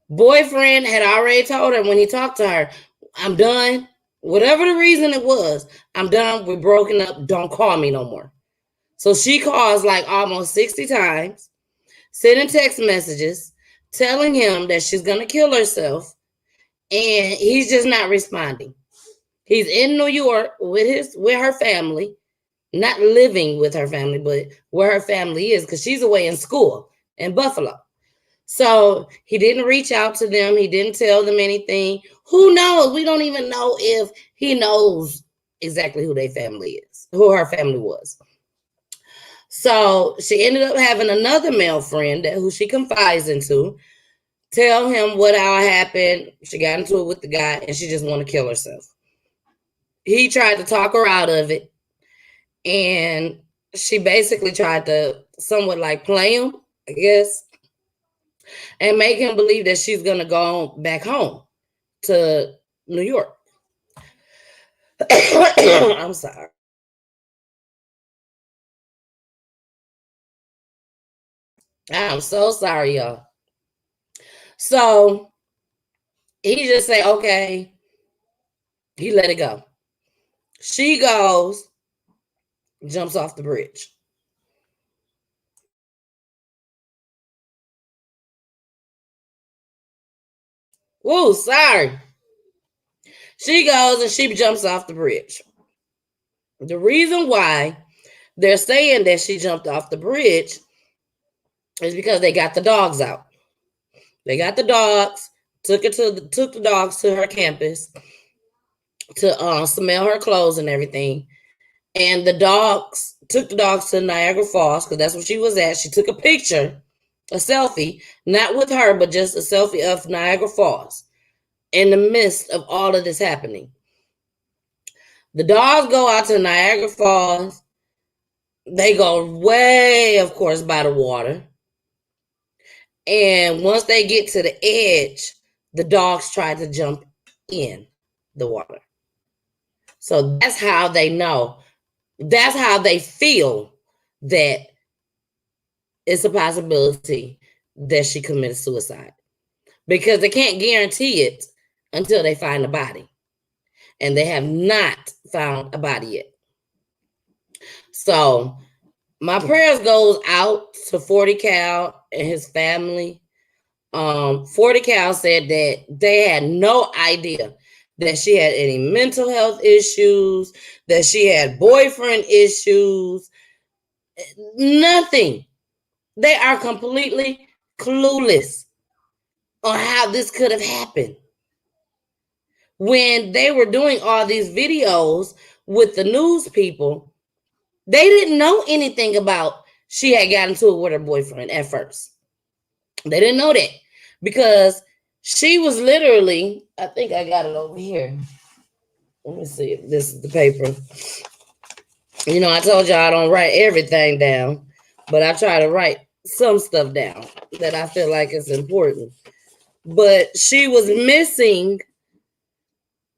Boyfriend had already told her when he talked to her, "I'm done. Whatever the reason it was, I'm done. We're broken up. Don't call me no more." So she calls like almost 60 times, sending text messages, telling him that she's going to kill herself, and he's just not responding. He's in New York with her family, not living with her family, but where her family is, because she's away in school in Buffalo. So he didn't reach out to them. He didn't tell them anything. Who knows? We don't even know if he knows exactly who their family is, who her family was. So she ended up having another male friend who she confides into, tell him what all happened. She got into it with the guy and she just wanted to kill herself. He tried to talk her out of it. And she basically tried to somewhat like play him, I guess, and make him believe that she's going to go back home to New York. I'm sorry. I'm so sorry, y'all. So he just say, okay. He let it go. She goes, jumps off the bridge. Woo, sorry. She goes and she jumps off the bridge. The reason why they're saying that she jumped off the bridge is because they got the dogs out. They got the dogs, took the dogs to her campus to smell her clothes and everything. And the dogs took the dogs to Niagara Falls because that's where she was at. She took a picture, a selfie, not with her, but just a selfie of Niagara Falls in the midst of all of this happening. The dogs go out to Niagara Falls. They go way, of course, by the water. And once they get to the edge, the dogs try to jump in the water. So that's how they know. That's how they feel that it's a possibility that she committed suicide. Because they can't guarantee it until they find a body. And they have not found a body yet. So my prayers goes out to 40 Cal and his family. 40 Cal said that they had no idea that she had any mental health issues, that she had boyfriend issues, nothing. They are completely clueless on how this could have happened. When they were doing all these videos with the news people, they didn't know anything about she had gotten into it with her boyfriend at first. They didn't know that because she was literally, I think I got it over here. Let me see if this is the paper. You know, I told y'all I don't write everything down, but I try to write some stuff down that I feel like is important. But she was missing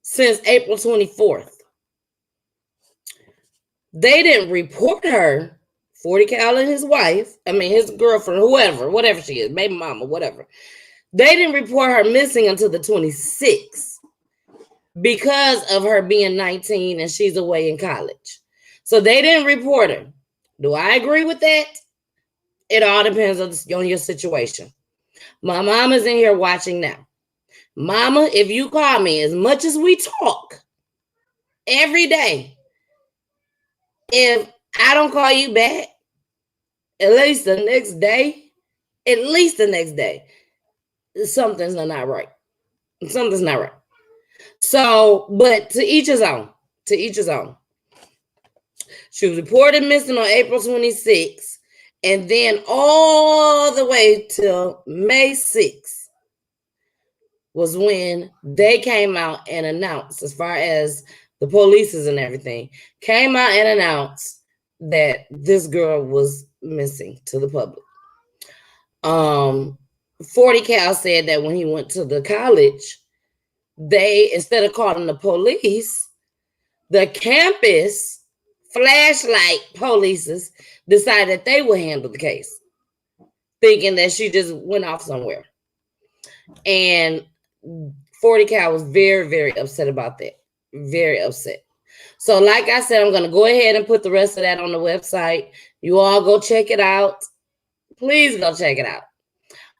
since April 24th. They didn't report her, 40 Cal and his wife, his girlfriend, whatever she is, baby mama, whatever. They didn't report her missing until the 26th because of her being 19 and she's away in college. So they didn't report her. Do I agree with that? It all depends on your situation. My mama's in here watching now. Mama, if you call me, as much as we talk every day, if I don't call you back, at least the next day, something's not right. Something's not right. So, but to each his own. To each his own. She was reported missing on April 26th, and then all the way till May 6th was when they came out and announced, as far as the polices and everything, came out and announced that this girl was missing to the public. 40 Cal said that when he went to the college, they, instead of calling the police, the campus flashlight polices decided that they would handle the case, thinking that she just went off somewhere. And 40 Cal was very, very upset about that. Very upset. So like I said, I'm going to go ahead and put the rest of that on the website. You all go check it out. Please go check it out.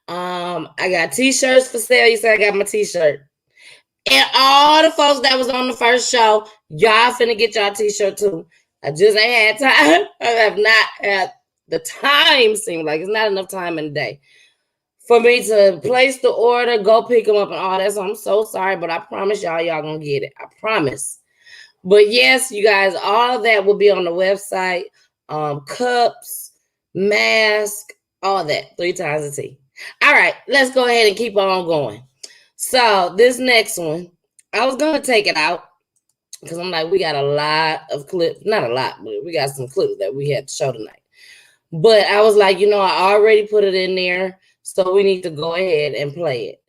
I got t-shirts for sale. You said I got my t-shirt. And all the folks that was on the first show, y'all finna get y'all t-shirt too. I just ain't had time. I have not had The time seemed like it's not enough time in the day for me to place the order, go pick them up and all that. So I'm so sorry, but I promise y'all gonna get it. I promise. But yes, you guys, all of that will be on the website. Cups, mask, all that. 3 times a tea. All right, let's go ahead and keep on going. So this next one, I was gonna take it out because I'm like, we got a lot of clips. Not a lot, but we got some clips that we had to show tonight. But I was like, I already put it in there, so we need to go ahead and play it.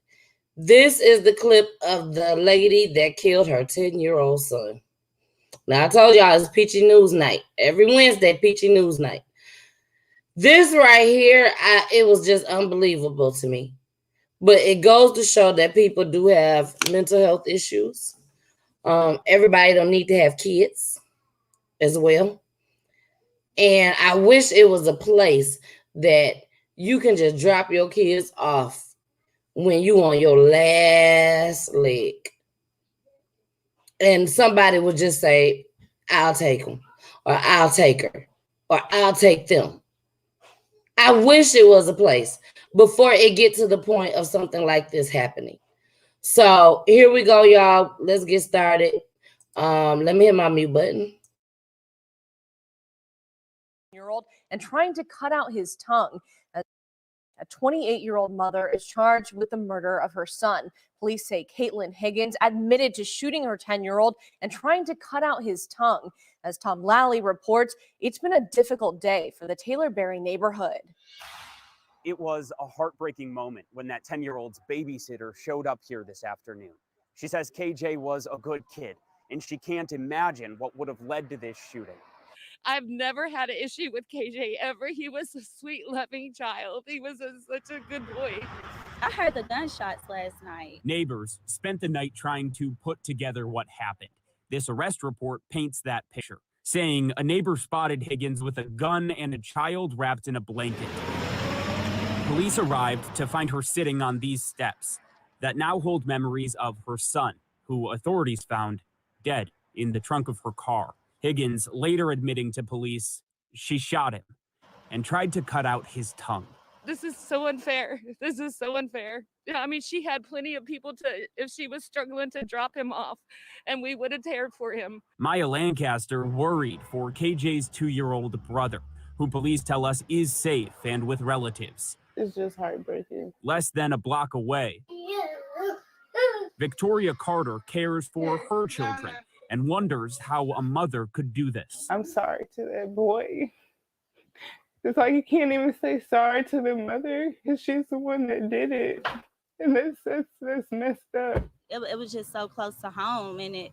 This is the clip of the lady that killed her 10-year-old son. Now, I told y'all it's Peachy News Night. Every Wednesday, Peachy News Night. This right here, it was just unbelievable to me. But it goes to show that people do have mental health issues. Everybody don't need to have kids as well. And I wish it was a place that you can just drop your kids off when you on your last leg. And somebody would just say, I'll take them, or I'll take her, or I'll take them. I wish it was a place before it get to the point of something like this happening. So here we go, y'all. Let's get started. Let me hit my mute button. Year-old and trying to cut out his tongue. A 28-year-old mother is charged with the murder of her son. Police say Caitlin Higgins admitted to shooting her 10-year-old and trying to cut out his tongue. As Tom Lally reports, it's been a difficult day for the Taylorberry neighborhood. It was a heartbreaking moment when that 10-year-old's babysitter showed up here this afternoon. She says KJ was a good kid, and she can't imagine what would have led to this shooting. I've never had an issue with KJ ever. He was a sweet, loving child. He was such a good boy. I heard the gunshots last night. Neighbors spent the night trying to put together what happened. This arrest report paints that picture, saying a neighbor spotted Higgins with a gun and a child wrapped in a blanket. Police arrived to find her sitting on these steps that now hold memories of her son, who authorities found dead in the trunk of her car. Higgins later admitting to police she shot him and tried to cut out his tongue. This is so unfair. This is so unfair. I mean, she had plenty of people if she was struggling, to drop him off, and we would have cared for him. Maya Lancaster worried for KJ's 2-year-old brother, who police tell us is safe and with relatives. It's just heartbreaking. Less than a block away, Victoria Carter cares for her children and wonders how a mother could do this. I'm sorry to that boy. It's like you can't even say sorry to the mother because she's the one that did it. And that's messed up. It was just so close to home, and it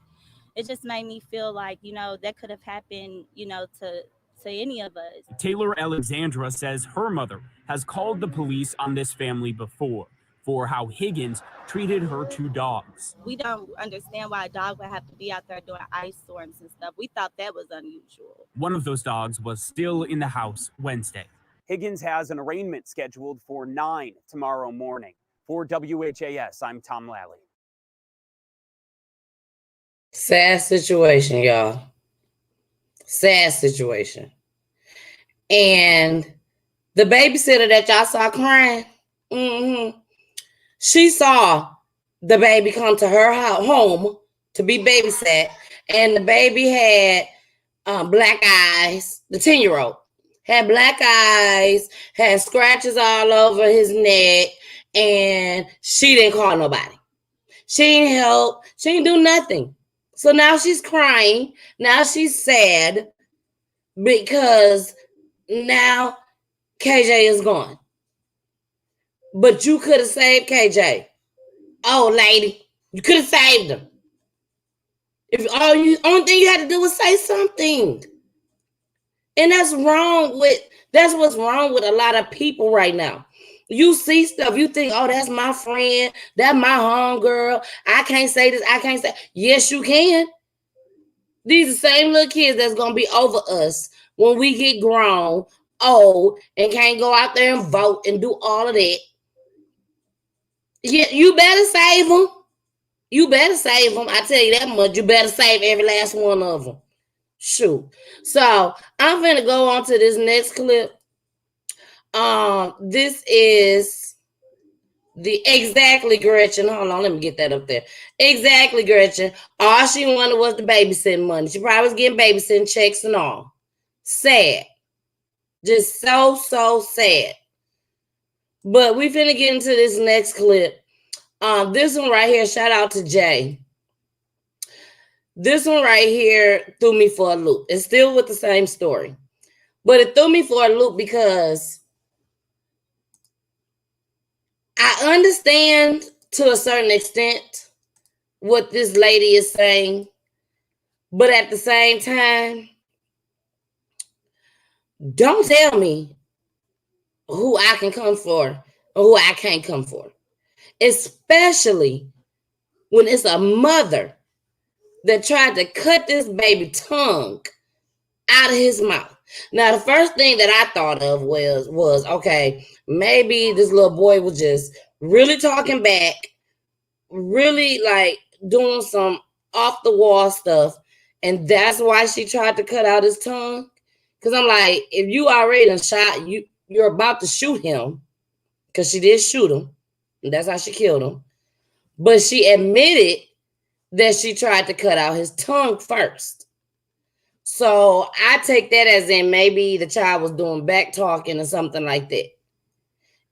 just made me feel like, that could have happened, to any of us. Taylor Alexandra says her mother has called the police on this family before for how Higgins treated her 2 dogs. We don't understand why a dog would have to be out there doing ice storms and stuff. We thought that was unusual. One of those dogs was still in the house Wednesday. Higgins has an arraignment scheduled for 9 tomorrow morning. For WHAS, I'm Tom Lally. Sad situation, y'all. Sad situation. And the babysitter that y'all saw crying, she saw the baby come to her home to be babysat, and the baby had black eyes. The 10-year-old had black eyes, had scratches all over his neck, and she didn't call nobody. She didn't help. She didn't do nothing. So now she's crying. Now she's sad because now KJ is gone. But you could have saved KJ. Oh, lady, you could have saved him. If only thing you had to do was say something. And that's what's wrong with a lot of people right now. You see stuff, you think, oh, that's my friend, that's my homegirl. I can't say this, I can't say. Yes, you can. These are the same little kids that's gonna be over us when we get grown, old, and can't go out there and vote and do all of that. Yeah, you better save them. You better save them. I tell you that much. You better save every last one of them. Shoot. So I'm gonna go on to this next clip. This is the exactly Gretchen. Hold on, let me get that up there. Exactly, Gretchen. All she wanted was the babysitting money. She probably was getting babysitting checks and all. Sad. Just so sad. But we finna get into this next clip. This one right here, shout out to Jay. This one right here threw me for a loop. It's still with the same story. But it threw me for a loop because I understand to a certain extent what this lady is saying. But at the same time, don't tell me who I can come for or who I can't come for. Especially when it's a mother that tried to cut this baby tongue out of his mouth. Now, the first thing that I thought of was okay, maybe this little boy was just really talking back, really like doing some off the wall stuff, and that's why she tried to cut out his tongue. Because I'm like, if you already done shot, you're about to shoot him, because she did shoot him, and that's how she killed him. But she admitted that she tried to cut out his tongue first. So I take that as in maybe the child was doing back talking or something like that.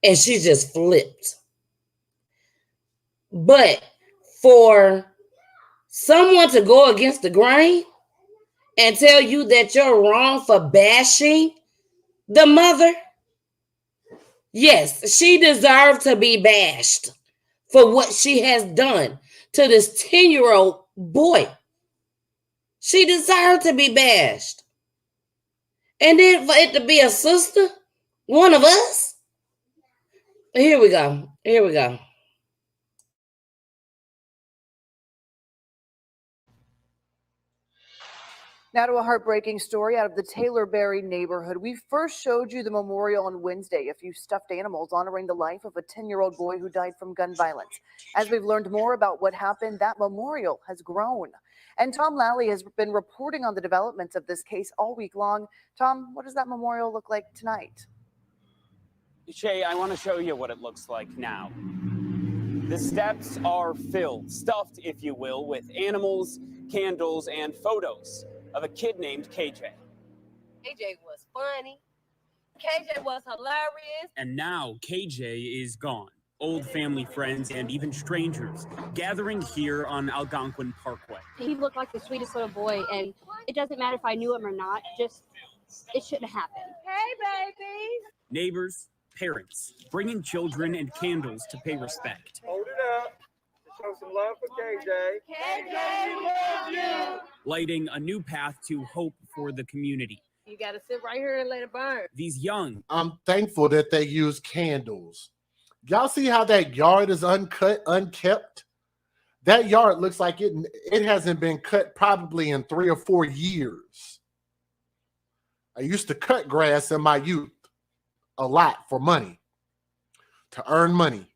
And she just flipped. But for someone to go against the grain and tell you that you're wrong for bashing the mother, yes, she deserved to be bashed for what she has done to this 10-year-old boy. She deserved to be bashed. And then for it to be a sister, one of us. Here we go. Here we go. Now to a heartbreaking story out of the Taylorberry neighborhood. We first showed you the memorial on Wednesday, a few stuffed animals honoring the life of a 10-year-old boy who died from gun violence. As we've learned more about what happened, that memorial has grown. And Tom Lally has been reporting on the developments of this case all week long. Tom, what does that memorial look like tonight? Shay, I want to show you what it looks like now. The steps are filled, stuffed, if you will, with animals, candles, and photos of a kid named KJ. KJ was funny. KJ was hilarious. And now KJ is gone. Old family friends and even strangers gathering here on Algonquin Parkway. He looked like the sweetest little boy, and it doesn't matter if I knew him or not, just it shouldn't have happened. Hey, baby. Neighbors, parents, bringing children and candles to pay respect. Hold it up to show some love for KJ. KJ, love you. Lighting a new path to hope for the community. You got to sit right here and let it burn. These young. I'm thankful that they use candles. Y'all see how that yard is unkept? That yard looks like it hasn't been cut probably in 3 or 4 years. I used to cut grass in my youth a lot for money, to earn money.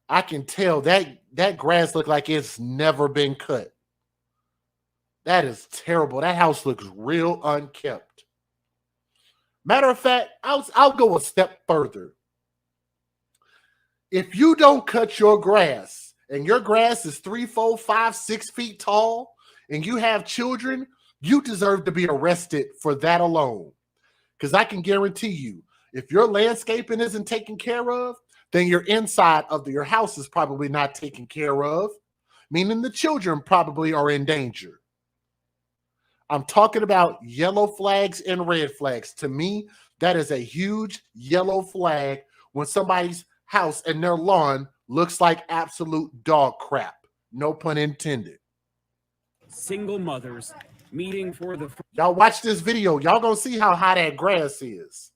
I can tell that grass looks like it's never been cut. That is terrible. That house looks real unkept. Matter of fact, I'll go a step further. If you don't cut your grass and your grass is 3, 4, 5, 6 feet tall and you have children, you deserve to be arrested for that alone. Because I can guarantee you, if your landscaping isn't taken care of, then your inside of your house is probably not taken care of, meaning the children probably are in danger. I'm talking about yellow flags and red flags. To me, that is a huge yellow flag when somebody's house and their lawn looks like absolute dog crap. No pun intended. Single mothers meeting for the y'all watch this video. Y'all gonna see how high that grass is.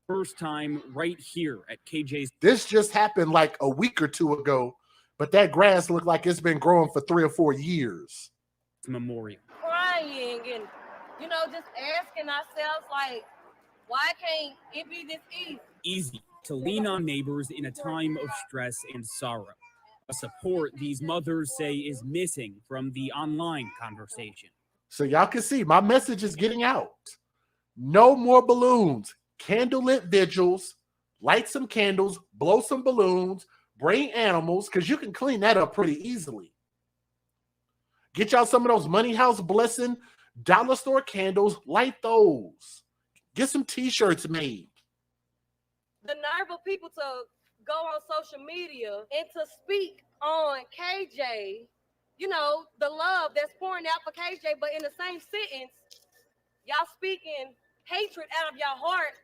First time right here at KJ's. This just happened like a week or 2 ago, but that grass looked like it's been growing for 3 or 4 years. Memorial. Crying and, just asking ourselves, like, why can't it be this easy? Easy to lean on neighbors in a time of stress and sorrow. A support these mothers say is missing from the online conversation. So y'all can see my message is getting out. No more balloons, candlelit vigils, light some candles, blow some balloons, bring animals, because you can clean that up pretty easily. Get y'all some of those Money House Blessing dollar store candles, light those. Get some t-shirts made. The nerve of people to go on social media and to speak on KJ, you know, the love that's pouring out for KJ, but in the same sentence, y'all speaking hatred out of your heart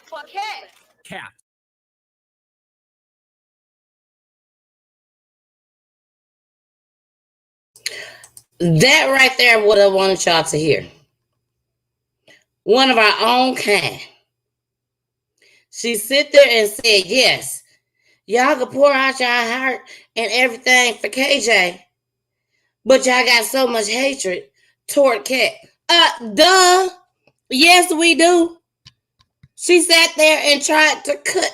for Cat. Cat. That right there, what I wanted y'all to hear. One of our own kind. She sit there and said, yes, y'all can pour out your heart and everything for KJ, but y'all got so much hatred toward Cat. Duh. Yes, we do. She sat there and tried to cut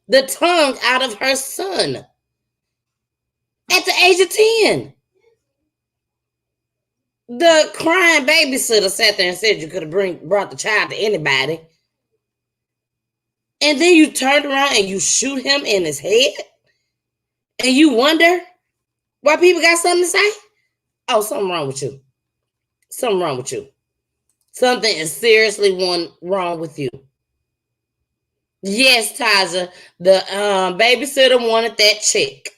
the tongue out of her son at the age of 10. The crying babysitter sat there and said you could have brought the child to anybody. And then you turned around and you shoot him in his head. And you wonder why people got something to say? Oh, something wrong with you. Something wrong with you. Something is seriously wrong with you. Yes, Taja, the babysitter wanted that check.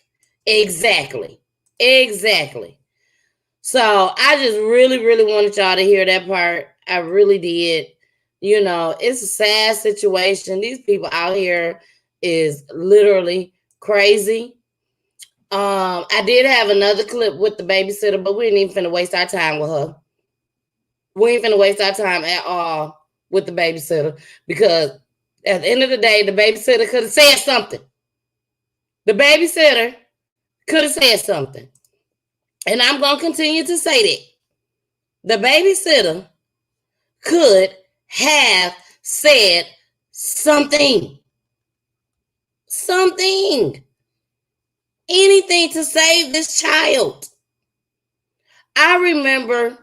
Exactly. So I just really, really wanted y'all to hear that part. I really did. You know, it's a sad situation. These people out here is literally crazy. I did have another clip with the babysitter, but we ain't even finna waste our time with her. We ain't finna waste our time at all with the babysitter, because at the end of the day, the babysitter could have said something. The babysitter could have said something. And I'm going to continue to say that. The babysitter could have said something. Something. Anything to save this child. I remember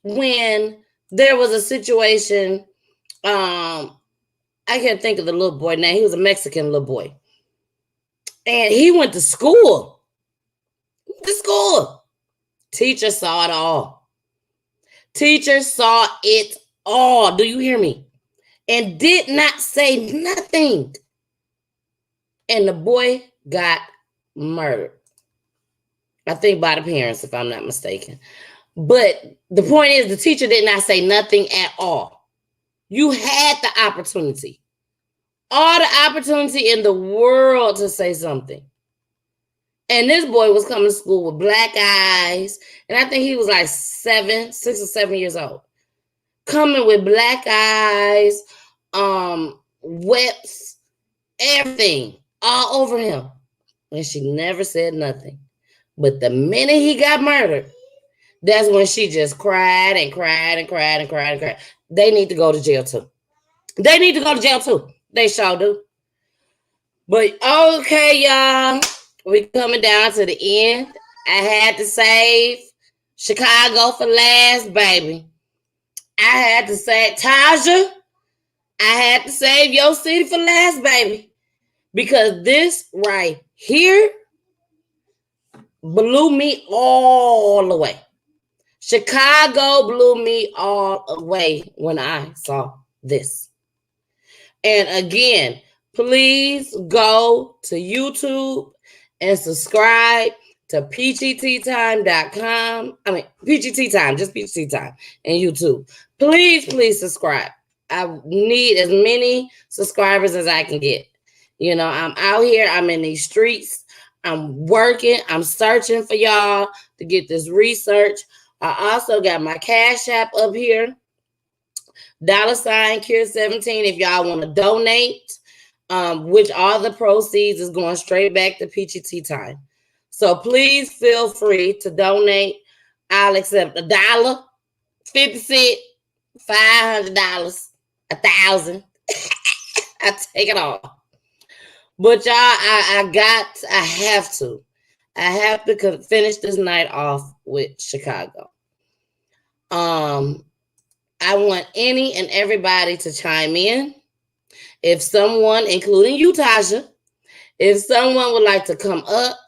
when there was a situation, I can't think of the little boy now. He was a Mexican little boy. And he went to school. Teacher saw it all. Teacher saw it all. Do you hear me? And did not say nothing. And the boy got murdered. I think by the parents, if I'm not mistaken. But the point is, the teacher did not say nothing at all. You had the opportunity. All the opportunity in the world to say something. And this boy was coming to school with black eyes. And I think he was like 6 or 7 years old. Coming with black eyes, webs, everything all over him. And she never said nothing. But the minute he got murdered, that's when she just cried and cried and cried and cried and cried. They need to go to jail too. They sure do. But okay, y'all. We coming down to the end. I had to save Chicago for last, baby. I had to say, Taja, I had to save your city for last, baby. Because this right here blew me all the way. Chicago blew me all away when I saw this. And again, please go to YouTube and subscribe to peachyteatime.com. I mean, Peachy Tea Time, just Peachy Tea Time and YouTube. Please subscribe. I need as many subscribers as I can get. You know, I'm out here. I'm in these streets. I'm working. I'm searching for y'all to get this research. I also got my Cash App up here. $Cure17 if y'all want to donate. Which all the proceeds is going straight back to Peachy Tea Time. So please feel free to donate. I'll accept $1, 50 cents, $500, $1,000. I take it all. But y'all, I have to finish this night off with Chicago. I want any and everybody to chime in If someone, including you, Tasha, if someone would like to come up,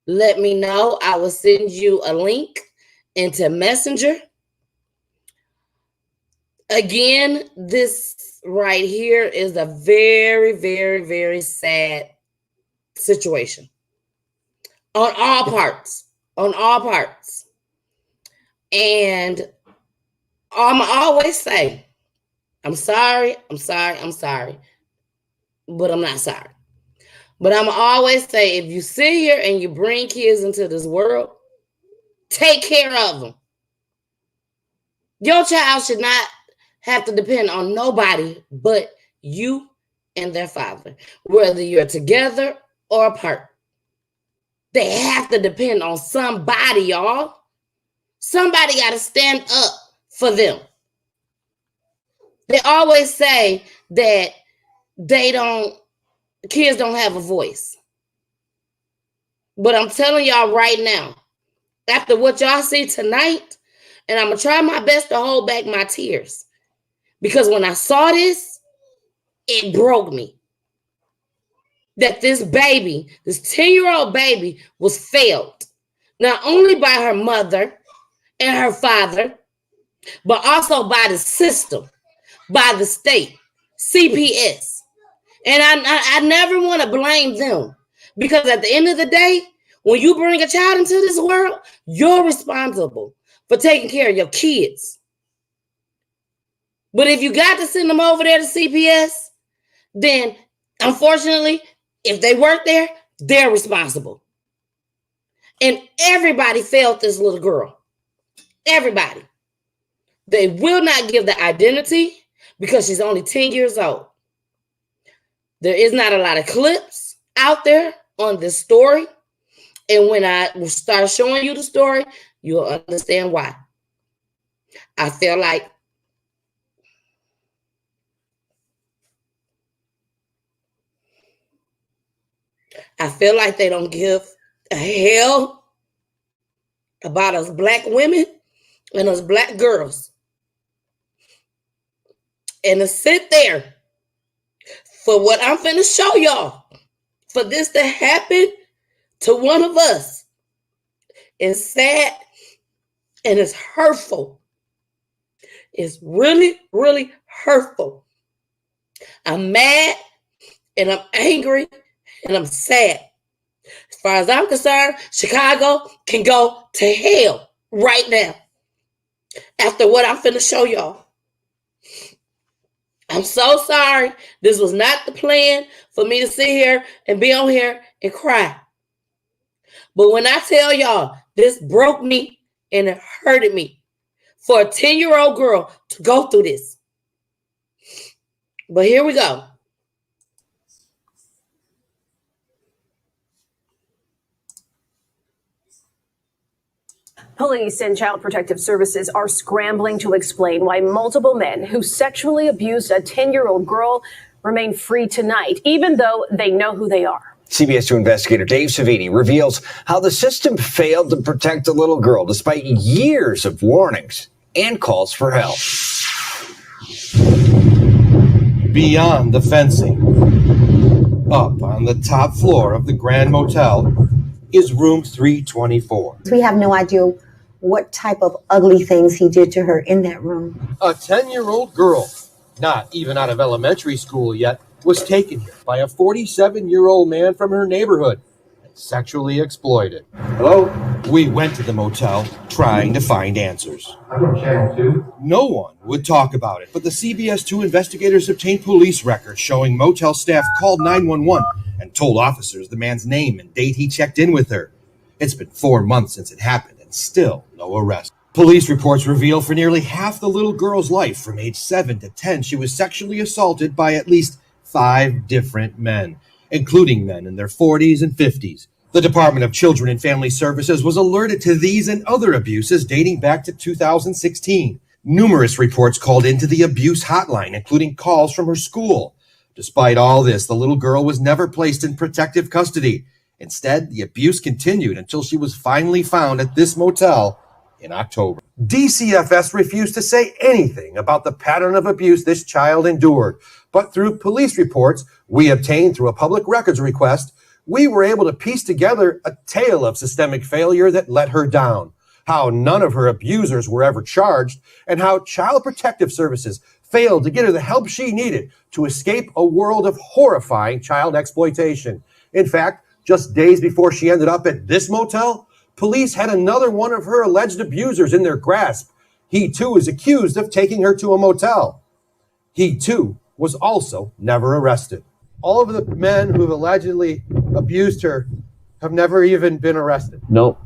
let me know. I will send you a link into Messenger. Again, this right here is a very, very, very sad situation on all parts. On all parts. And I'm always say, I'm sorry, I'm sorry, I'm sorry. But I'm not sorry. But I'm always say, if you sit here and you bring kids into this world, take care of them. Your child should not have to depend on nobody but you and their father, whether you're together or apart. They have to depend on somebody, y'all. Somebody got to stand up for them. They always say that kids don't have a voice. But I'm telling y'all right now, after what y'all see tonight, and I'm going to try my best to hold back my tears, because when I saw this, it broke me. That this baby, this 10-year-old baby, was failed, not only by her mother and her father, but also by the system, by the state, CPS. And I never want to blame them, because at the end of the day, when you bring a child into this world, you're responsible for taking care of your kids. But if you got to send them over there to CPS, then unfortunately, if they work there, they're responsible. And everybody failed this little girl. Everybody. They will not give the identity because she's only 10 years old. There is not a lot of clips out there on this story. And when I start showing you the story, you'll understand why. I feel like they don't give a hell about us black women and us black girls. And to sit there for what I'm finna show y'all, for this to happen to one of us, is sad and it's hurtful. It's really, really hurtful. I'm mad and I'm angry and I'm sad. As far as I'm concerned, Chicago can go to hell right now after what I'm finna show y'all. I'm so sorry. This was not the plan for me to sit here and be on here and cry. But when I tell y'all, this broke me and it hurted me for a 10-year-old girl to go through this. But here we go. Police and Child Protective Services are scrambling to explain why multiple men who sexually abused a 10-year-old girl remain free tonight, even though they know who they are. CBS 2 investigator Dave Savini reveals how the system failed to protect the little girl despite years of warnings and calls for help. Beyond the fencing, up on the top floor of the Grand Motel, is room 324. We have no idea what type of ugly things he did to her in that room. A 10-year-old girl, not even out of elementary school yet, was taken here by a 47-year-old man from her neighborhood and sexually exploited. Hello? We went to the motel trying to find answers. I'm on Channel 2. No one would talk about it, but the CBS 2 investigators obtained police records showing motel staff called 911 and told officers the man's name and date he checked in with her. It's been 4 months since it happened and still no arrest. Police reports reveal for nearly half the little girl's life, from age 7 to 10, she was sexually assaulted by at least 5 different men, including men in their 40s and 50s. The Department of Children and Family Services was alerted to these and other abuses dating back to 2016. Numerous reports called into the abuse hotline, including calls from her school. Despite all this, the little girl was never placed in protective custody. Instead, the abuse continued until she was finally found at this motel in October. DCFS refused to say anything about the pattern of abuse this child endured, but through police reports we obtained through a public records request, we were able to piece together a tale of systemic failure that let her down, how none of her abusers were ever charged, and how Child Protective Services failed to get her the help she needed to escape a world of horrifying child exploitation. In fact, just days before she ended up at this motel, police had another one of her alleged abusers in their grasp. He too is accused of taking her to a motel. He too was also never arrested. All of the men who've allegedly abused her have never even been arrested. No.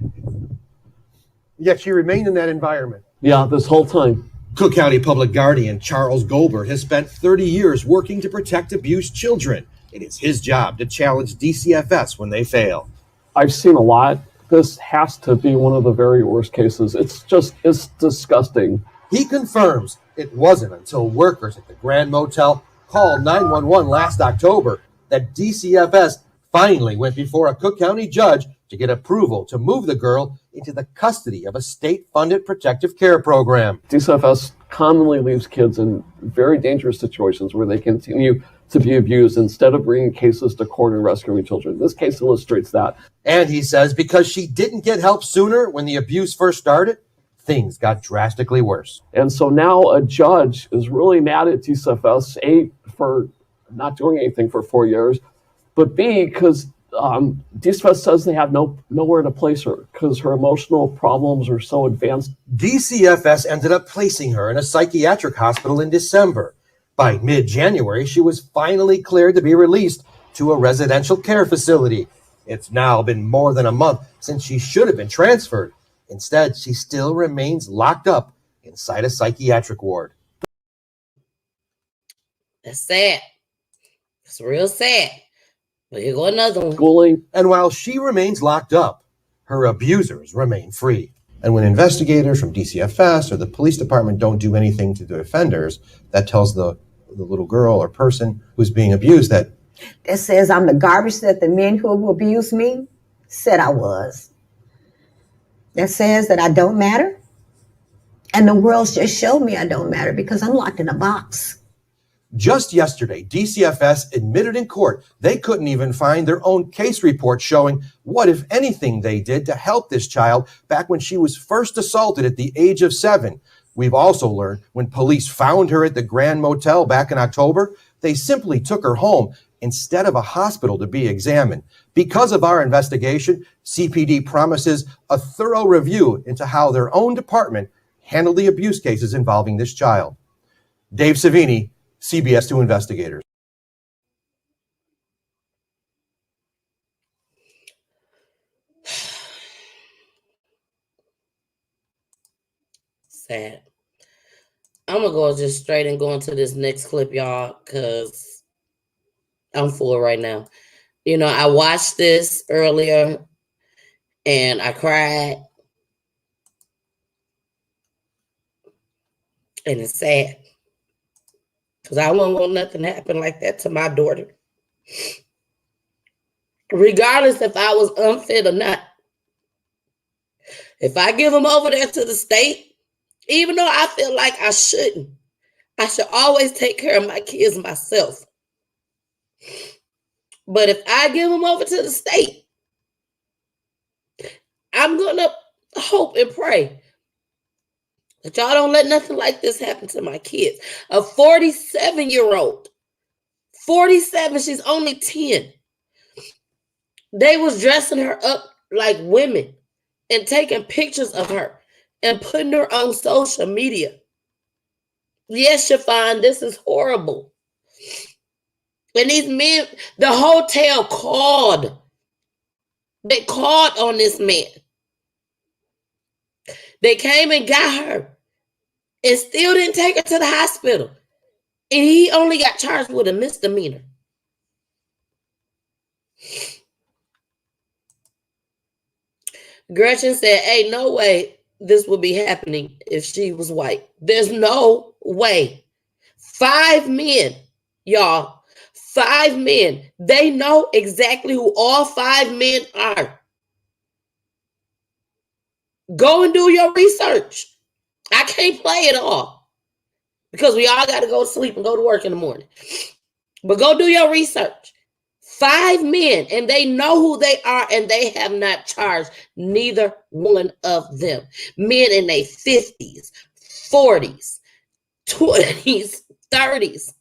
Yet she remained in that environment. Yeah, this whole time. Cook County Public Guardian Charles Goldberg has spent 30 years working to protect abused children. It is his job to challenge DCFS when they fail. I've seen a lot. This has to be one of the very worst cases. It's disgusting. He confirms it wasn't until workers at the Grand Motel called 911 last October that DCFS finally went before a Cook County judge to get approval to move the girl into the custody of a state-funded protective care program. DCFS commonly leaves kids in very dangerous situations where they continue to be abused instead of bringing cases to court and rescuing children. This case illustrates that. And he says because she didn't get help sooner when the abuse first started, things got drastically worse. And so now a judge is really mad at DCFS, A, for not doing anything for 4 years, but B, because DCFS says they have nowhere to place her because her emotional problems are so advanced. DCFS ended up placing her in a psychiatric hospital in December. By mid-January, she was finally cleared to be released to a residential care facility. It's now been more than a month since she should have been transferred. Instead, she still remains locked up inside a psychiatric ward. That's sad. It's real sad. But here go another one. Schooling. And while she remains locked up, her abusers remain free. And when investigators from DCFS or the police department don't do anything to the offenders, that tells the little girl or person who's being abused that says I'm the garbage that the men who abused me said I was. That says that I don't matter. And the world's just showed me I don't matter because I'm locked in a box. just yesterday, DCFS admitted in court they couldn't even find their own case report showing what, if anything, they did to help this child back when she was first assaulted at the age of 7. We've also learned when police found her at the Grand Motel back in October, they simply took her home instead of a hospital to be examined. Because of our investigation, CPD promises a thorough review into how their own department handled the abuse cases involving this child. Dave Savini, CBS 2 Investigators. Sad. I'm gonna go just straight and go into this next clip, y'all, because I'm full right now. You know, I watched this earlier and I cried. And it's sad. Because I wouldn't want nothing to happen like that to my daughter. Regardless if I was unfit or not. If I give them over there to the state, even though I feel like I shouldn't, I should always take care of my kids myself. But if I give them over to the state, I'm going to hope and pray that y'all don't let nothing like this happen to my kids. A 47-year-old. 47, she's only 10. They was dressing her up like women and taking pictures of her and putting her on social media. Yes, Shafan, this is horrible. And these men, the hotel called. They called on this man. They came and got her and still didn't take her to the hospital. And he only got charged with a misdemeanor. Gretchen said, "Hey, no way this would be happening if she was white. There's no way." 5 men, y'all. 5 men. They know exactly who all 5 men are. Go and do your research. I can't play it all because we all got to go to sleep and go to work in the morning. But go do your research. 5 men, and they know who they are, and they have not charged neither one of them. Men in their 50s, 40s, 20s, 30s.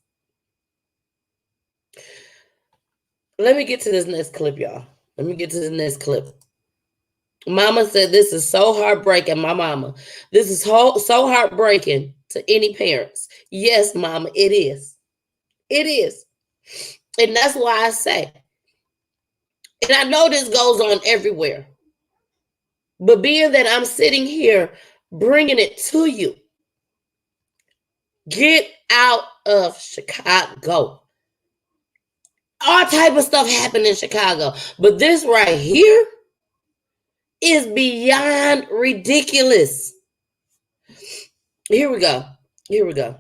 Let me get to this next clip, y'all. Let me get to the next clip. Mama said this is so heartbreaking, my mama. This is so heartbreaking to any parents. Yes, mama, it is. It is. And that's why I say, and I know this goes on everywhere, but being that I'm sitting here bringing it to you, get out of Chicago. All type of stuff happened in Chicago, but this right here is beyond ridiculous. Here we go. Here we go.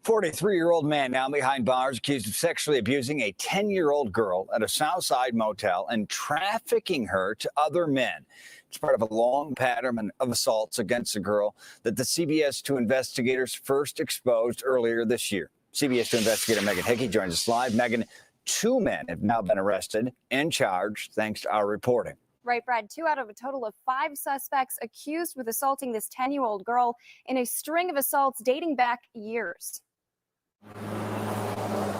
43-year-old man now behind bars accused of sexually abusing a 10-year-old girl at a Southside motel and trafficking her to other men. It's part of a long pattern of assaults against the girl that the CBS 2 investigators first exposed earlier this year. CBS 2 investigator Megan Hickey joins us live. Megan, 2 men have now been arrested and charged thanks to our reporting. Right, Brad. 2 out of a total of 5 suspects accused with assaulting this 10-year-old girl in a string of assaults dating back years.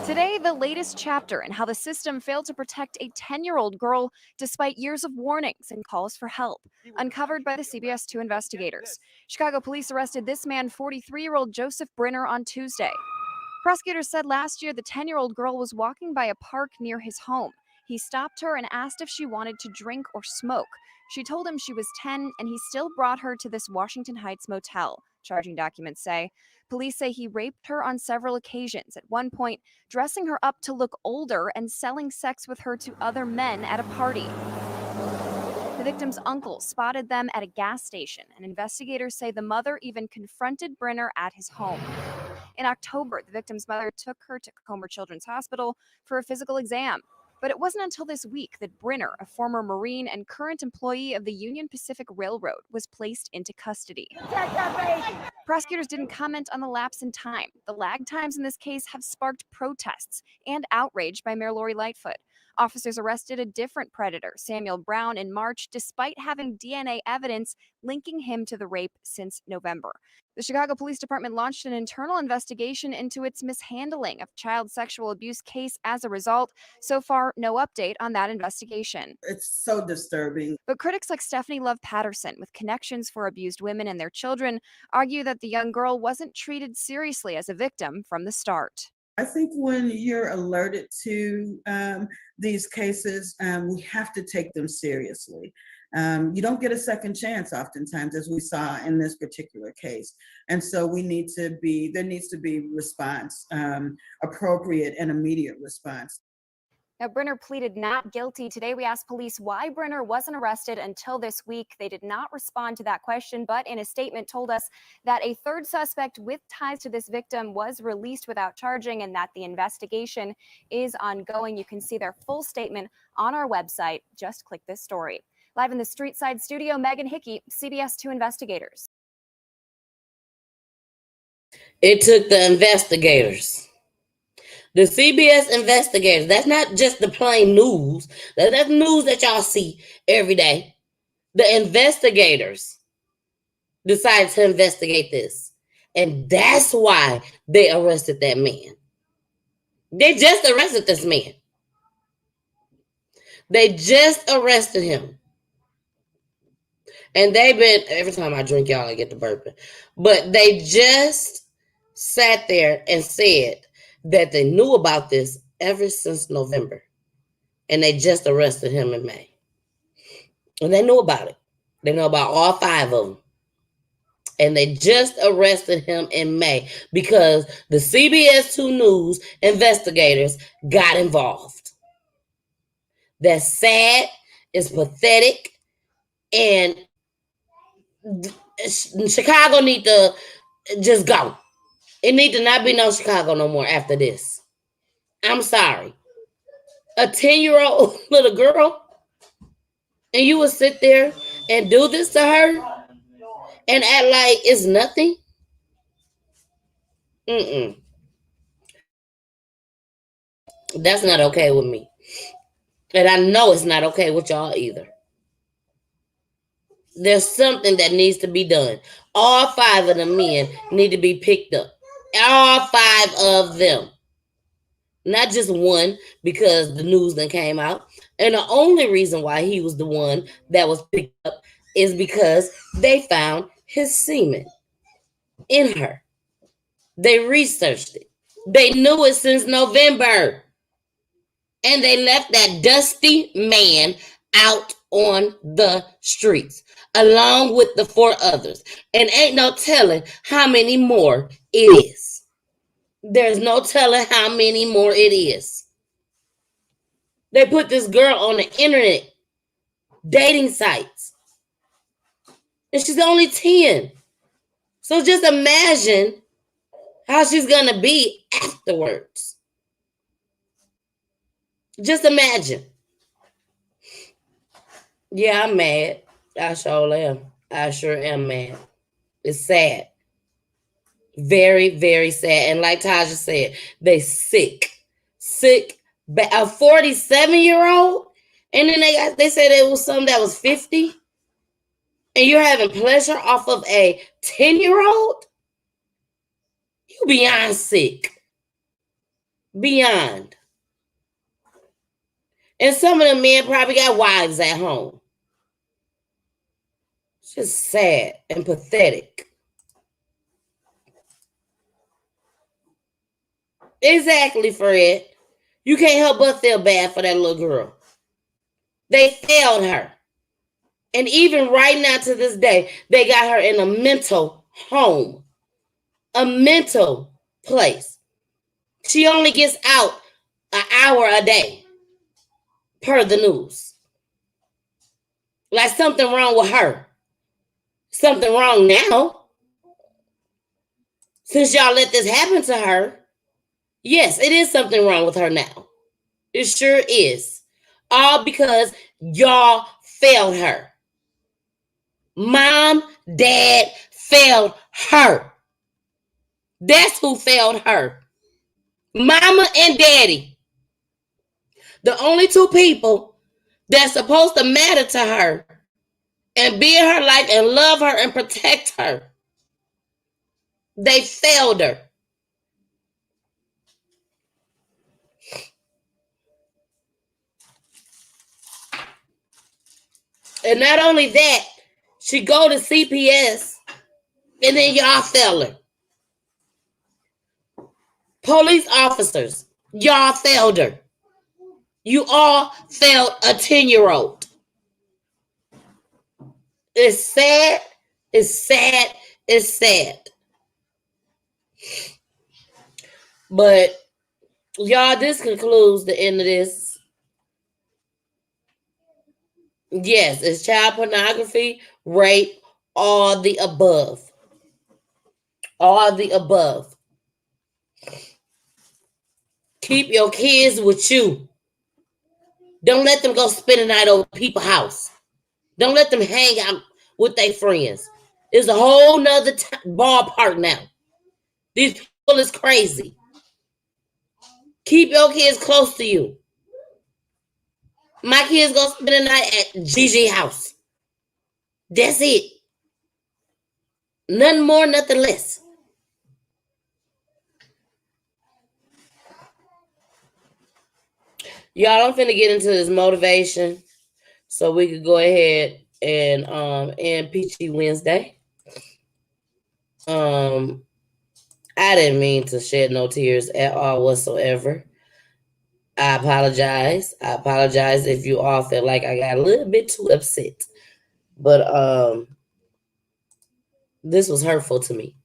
Today, the latest chapter in how the system failed to protect a 10-year-old girl despite years of warnings and calls for help, uncovered by the CBS 2 investigators. Chicago police arrested this man, 43-year-old Joseph Brenner, on Tuesday. Prosecutors said last year the 10-year-old girl was walking by a park near his home. He stopped her and asked if she wanted to drink or smoke. She told him she was 10, and he still brought her to this Washington Heights motel, charging documents say. Police say he raped her on several occasions, at one point dressing her up to look older and selling sex with her to other men at a party. The victim's uncle spotted them at a gas station, and investigators say the mother even confronted Brenner at his home. In October, the victim's mother took her to Comer Children's Hospital for a physical exam. But it wasn't until this week that Brenner, a former Marine and current employee of the Union Pacific Railroad, was placed into custody. Prosecutors didn't comment on the lapse in time. The lag times in this case have sparked protests and outrage by Mayor Lori Lightfoot. Officers arrested a different predator, Samuel Brown, in March, despite having DNA evidence linking him to the rape since November. The Chicago Police Department launched an internal investigation into its mishandling of child sexual abuse case as a result. So far, no update on that investigation. It's so disturbing. But critics like Stephanie Love Patterson, with connections for abused women and their children, argue that the young girl wasn't treated seriously as a victim from the start. I think when you're alerted to these cases, we have to take them seriously. You don't get a second chance oftentimes, as we saw in this particular case. And so there needs to be response, appropriate and immediate response. Now, Brenner pleaded not guilty. Today, we asked police why Brenner wasn't arrested until this week. They did not respond to that question, but in a statement told us that a third suspect with ties to this victim was released without charging and that the investigation is ongoing. You can see their full statement on our website. Just click this story. Live in the Street Side studio, Megan Hickey, CBS 2 investigators. It took the investigators. The CBS investigators, that's not just the plain news. That's news that y'all see every day. The investigators decided to investigate this. And that's why they arrested that man. They just arrested this man. They just arrested him. And they've been, every time I drink, y'all, I get the burping. But they just sat there and said that they knew about this ever since November. And they just arrested him in May. And they knew about it. They know about all 5 of them. And they just arrested him in May because the CBS 2 News investigators got involved. That's sad. It's pathetic. And Chicago need to just go. It need to not be no Chicago no more after this. I'm sorry. A 10-year-old little girl And you would sit there and do this to her and act like it's nothing? Mm-mm. That's not okay with me. And I know it's not okay with y'all either. There's something that needs to be done. All 5 of the men need to be picked up. All 5 of them. Not just one, because the news then came out. And the only reason why he was the one that was picked up is because they found his semen in her. They researched it. They knew it since November. And they left that dusty man out on the streets, along with the 4 others. And ain't no telling how many more it is. There's no telling how many more it is. They put this girl on the internet, dating sites. And she's only 10. So just imagine how she's going to be afterwards. Just imagine. Yeah, I'm mad. I sure am. I sure am mad. It's sad. Very, very sad. And like Taja said, they sick. A 47-year-old? And then they said it was something that was 50? And you're having pleasure off of a 10-year-old? You beyond sick. Beyond. And some of the men probably got wives at home. It's just sad and pathetic. Exactly, Fred. You can't help but feel bad for that little girl. They failed her. And even right now to this day, they got her in a mental home. A mental place. She only gets out an hour a day, per the news. Like something wrong with her. Something wrong now. Since y'all let this happen to her. Yes, it is something wrong with her now. It sure is. All because y'all failed her. Mom, dad failed her. That's who failed her. Mama and daddy. The only 2 people that's supposed to matter to her and be in her life and love her and protect her. They failed her. And not only that, she go to CPS and then y'all fail her. Police officers, y'all failed her. You all failed a 10-year-old. It's sad. It's sad. It's sad. But y'all, this concludes the end of this. Yes, it's child pornography, rape, all the above. All the above. Keep your kids with you. Don't let them go spend the night over people's house. Don't let them hang out with their friends. It's a whole nother ballpark now. These people is crazy. Keep your kids close to you. My kids go spend the night at Gigi house. That's it. Nothing more, nothing less. Y'all, I'm finna get into this motivation so we could go ahead and end Peachy Wednesday. I didn't mean to shed no tears at all whatsoever. I apologize. I apologize if you all felt like I got a little bit too upset. But this was hurtful to me.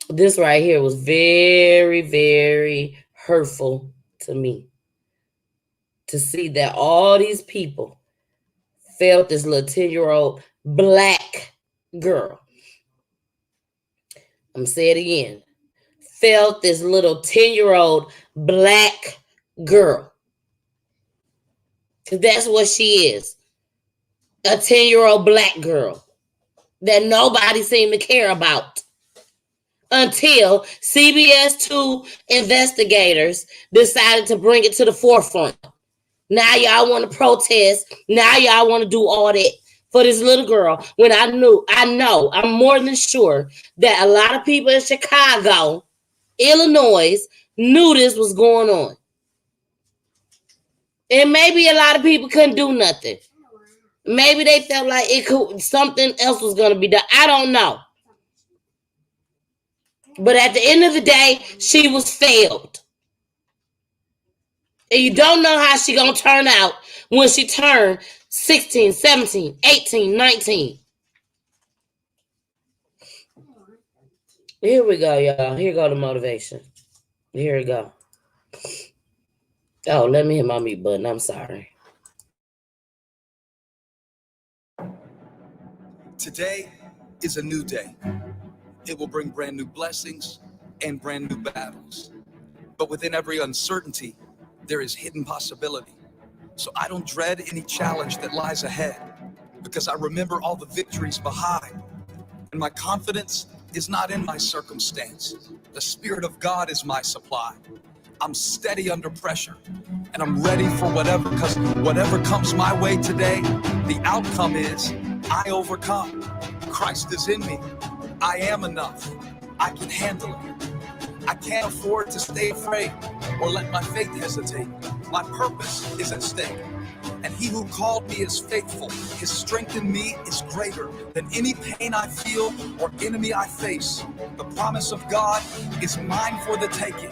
This right here was very, very hurtful to me. To see that all these people felt this little 10-year-old black girl. I'm going to say it again. Felt this little 10-year-old black girl Because that's what she is. A 10-year-old black girl that nobody seemed to care about. Until CBS 2 investigators decided to bring it to the forefront. Now y'all want to protest. Now y'all want to do all that for this little girl. When I'm more than sure that a lot of people in Chicago, Illinois, knew this was going on. And maybe a lot of people couldn't do nothing. Maybe they felt like something else was going to be done. I don't know. But at the end of the day, she was failed. And you don't know how she going to turn out when she turned 16, 17, 18, 19. Here we go, y'all. Here go the motivation. Here we go. Oh, let me hit my mute button. I'm sorry. Today is a new day. It will bring brand new blessings and brand new battles. But within every uncertainty, there is hidden possibility. So I don't dread any challenge that lies ahead, because I remember all the victories behind. And my confidence is not in my circumstance. The Spirit of God is my supply. I'm steady under pressure, and I'm ready for whatever, because whatever comes my way today, the outcome is I overcome. Christ is in me. I am enough. I can handle it. I can't afford to stay afraid or let my faith hesitate. My purpose is at stake, and he who called me is faithful. His strength in me is greater than any pain I feel or enemy I face. The promise of God is mine for the taking.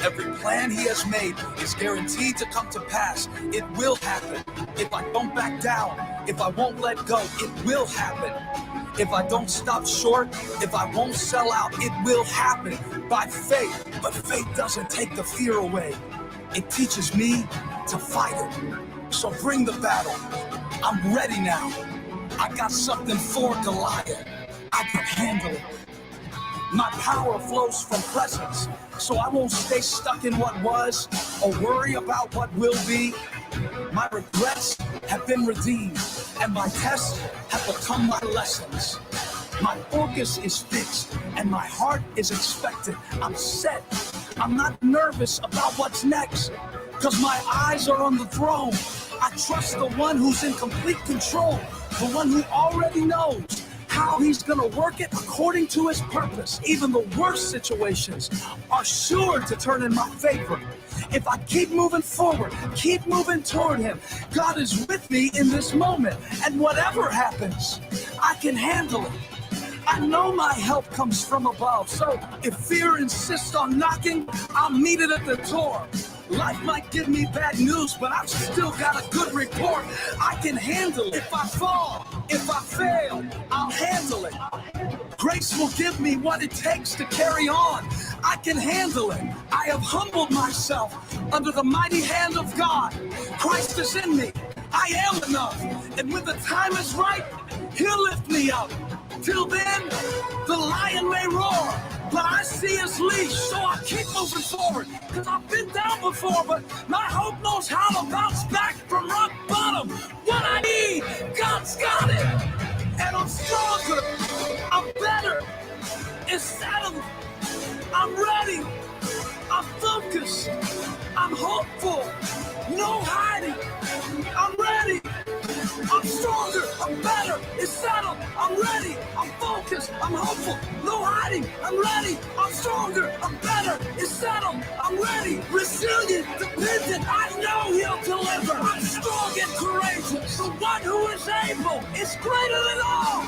Every plan he has made is guaranteed to come to pass. It will happen. If I don't back down, if I won't let go, it will happen. If I don't stop short, if I won't sell out, it will happen by faith. But faith doesn't take the fear away. It teaches me to fight it. So bring the battle. I'm ready now. I got something for Goliath. I can handle it. My power flows from presence, so I won't stay stuck in what was or worry about what will be. My regrets have been redeemed, and my tests have become my lessons. My focus is fixed, and my heart is expectant. I'm set. I'm not nervous about what's next, because my eyes are on the throne. I trust the one who's in complete control, the one who already knows how he's gonna work it according to his purpose. Even the worst situations are sure to turn in my favor. If I keep moving forward, keep moving toward him, God is with me in this moment. And whatever happens, I can handle it. I know my help comes from above. So if fear insists on knocking, I'll meet it at the door. Life might give me bad news, but I've still got a good report. I can handle it. If I fall, if I fail, I'll handle it. Grace will give me what it takes to carry on. I can handle it. I have humbled myself under the mighty hand of God. Christ is in me. I am enough. And when the time is right, he'll lift me up. Till then, the lion may roar, but I see his leash, so I keep moving forward. Cause I've been down before, but my hope knows how to bounce back from rock bottom. What I need, God's got it. And I'm stronger, I'm better, it's settled. I'm ready, I'm focused, I'm hopeful, no hiding. I'm ready, I'm stronger, I'm better, it's settled. I'm ready, I'm focused, I'm hopeful, no hiding. I'm ready, I'm stronger, I'm better, it's settled. I'm ready, resilient, dependent, I know he'll deliver. I'm strong and courageous, the one who is able is greater than all.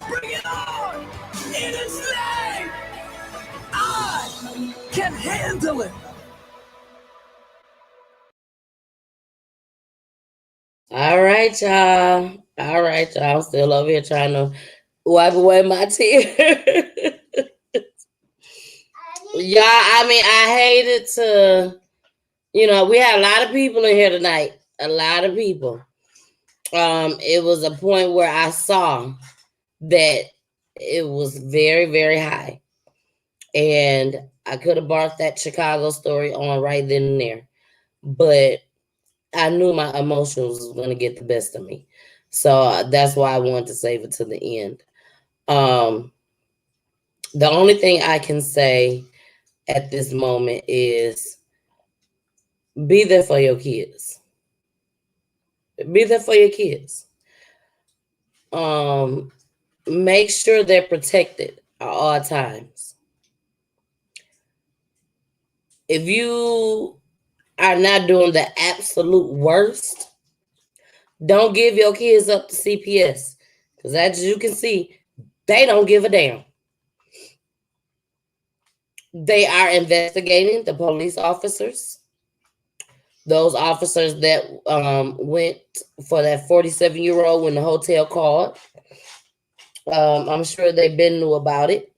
Bring it on, in his name, I can handle it. All right, y'all. All right, y'all. I'm still over here trying to wipe away my tears. Y'all, I mean, I hated to, we had a lot of people in here tonight. A lot of people. It was a point where I saw that it was very, very high. And I could have barked that Chicago story on right then and there. But I knew my emotions was going to get the best of me. So that's why I wanted to save it to the end. The only thing I can say at this moment is be there for your kids. Be there for your kids. Make sure they're protected at all times. If you are not doing the absolute worst, don't give your kids up to CPS. Because as you can see, they don't give a damn. They are investigating the police officers. Those officers that went for that 47-year-old when the hotel called. I'm sure they've been knew about it.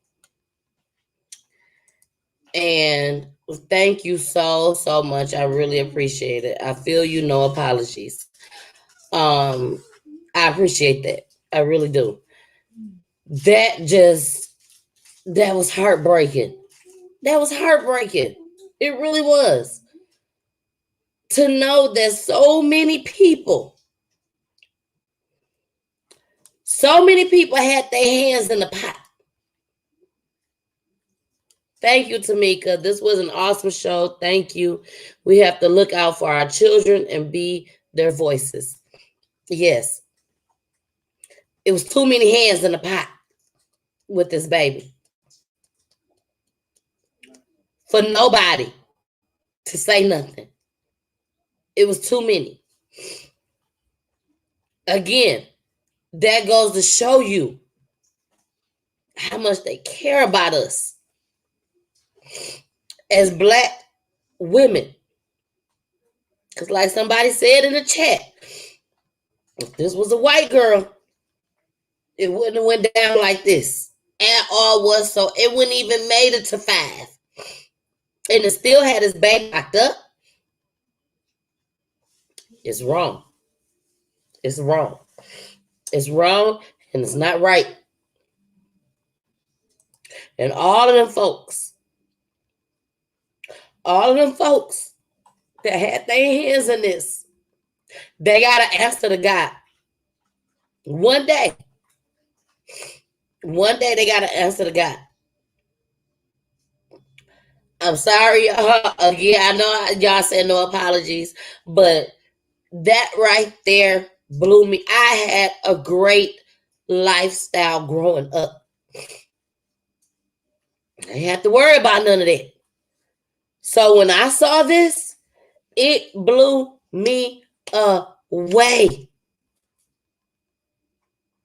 And thank you so much. I really appreciate it. I feel you, no apologies. I appreciate that. I really do. That was heartbreaking. That was heartbreaking. It really was. To know that so many people had their hands in the pot. Thank you, Tamika. This was an awesome show. Thank you. We have to look out for our children and be their voices. Yes. It was too many hands in the pot with this baby. For nobody to say nothing. It was too many. Again, that goes to show you how much they care about us as Black women. Because like somebody said in the chat, if this was a white girl, it wouldn't have went down like this at all whatsoever. It wouldn't even made it to 5. And it still had his baby locked up. It's wrong. It's wrong. It's wrong and it's not right. And all of them folks that had their hands in this, they got to answer to God. One day they got to answer to God. I'm sorry, again, I know y'all said no apologies, but that right there blew me. I had a great lifestyle growing up. I didn't have to worry about none of that. So when I saw this, it blew me away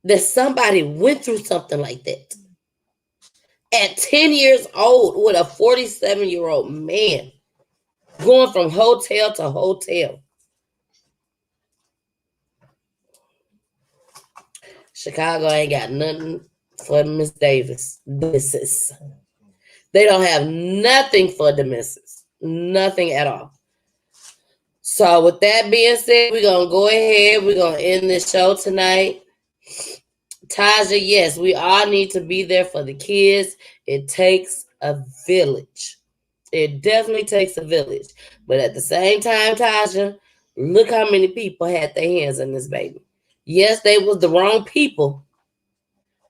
that somebody went through something like that. At 10 years old with a 47-year-old man going from hotel to hotel. Chicago ain't got nothing for Miss Davis. Misses. They don't have nothing for the misses. Nothing at all. So with that being said, we're going to go ahead. We're going to end this show tonight. Taja, yes, we all need to be there for the kids. It takes a village. It definitely takes a village. But at the same time, Taja, look how many people had their hands in this baby. Yes, they was the wrong people.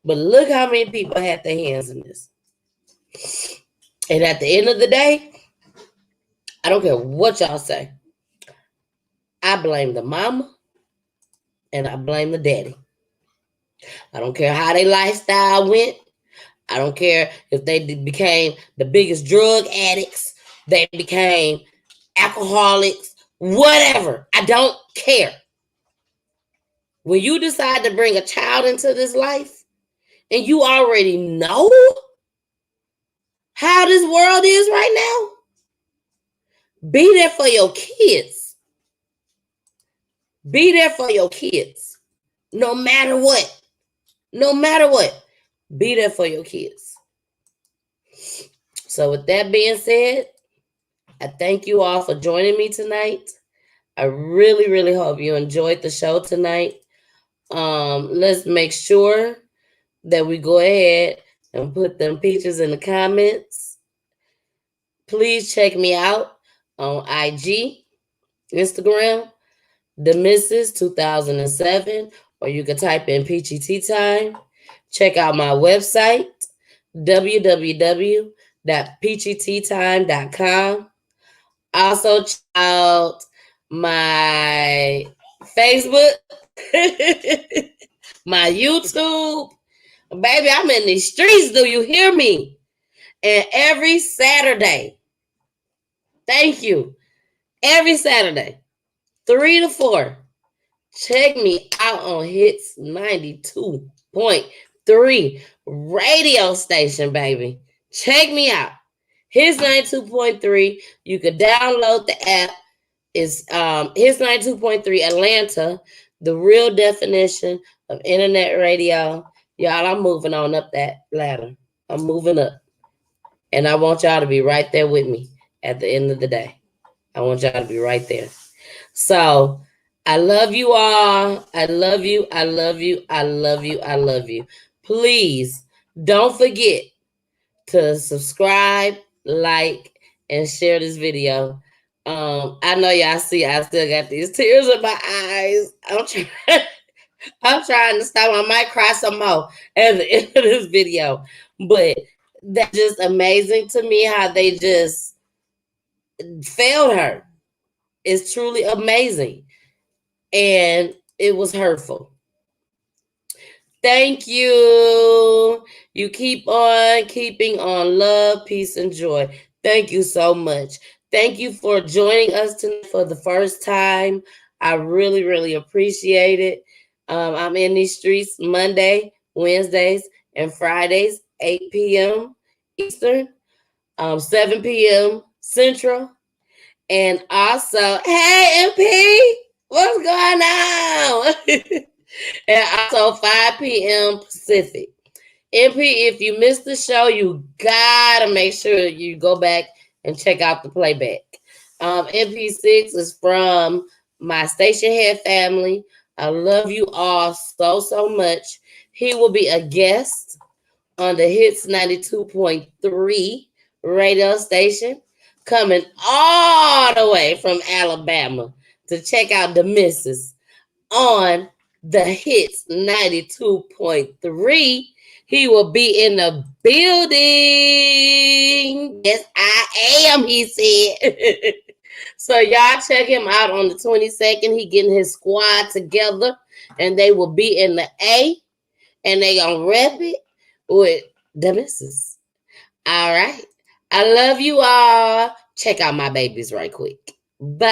But look how many people had their hands in this. And at the end of the day, I don't care what y'all say. I blame the mama and I blame the daddy. I don't care how their lifestyle went. I don't care if they became the biggest drug addicts. They became alcoholics. Whatever. I don't care. When you decide to bring a child into this life and you already know how this world is right now, be there for your kids. Be there for your kids. No matter what. No matter what. Be there for your kids. So with that being said, I thank you all for joining me tonight. I really, really hope you enjoyed the show tonight. Let's make sure that we go ahead and put them pictures in the comments. Please check me out on IG, Instagram, The Misses 2007, or you can type in Peachy Tea Time. Check out my website, www.peachyteatime.com. Also check out my Facebook, my YouTube. Baby, I'm in these streets. Do you hear me? And every Saturday, thank you. Every Saturday, 3 to 4, check me out on Hits 92.3 radio station, baby. Check me out. Hits 92.3. You could download the app. It's Hits 92.3 Atlanta, the real definition of internet radio. Y'all, I'm moving on up that ladder. I'm moving up. And I want y'all to be right there with me at the end of the day. I want y'all to be right there. So I love you all. I love you. I love you. I love you. I love you. Please don't forget to subscribe, like, and share this video. I know y'all see I still got these tears in my eyes. I'm trying to stop. I might cry some more at the end of this video. But that's just amazing to me how they just failed her. It's truly amazing. And it was hurtful. Thank you. You keep on keeping on. Love, peace, and joy. Thank you so much. Thank you for joining us tonight for the first time. I really, really appreciate it. I'm in these streets Monday, Wednesdays, and Fridays, 8 p.m. Eastern, 7 p.m. Central. And also, hey, MP, what's going on? And also 5 p.m. Pacific. MP, if you missed the show, you gotta make sure you go back and check out the playback. MP6 is from my station head family. I love you all so, so much. He will be a guest on the Hits 92.3 radio station, coming all the way from Alabama to check out the Misses on the Hits 92.3. He will be in the building. Yes, I am, he said. So y'all check him out on the 22nd. He getting his squad together, and they will be in the A, and they gonna rep it with the Misses. All right. I love you all. Check out my babies right quick. Bye.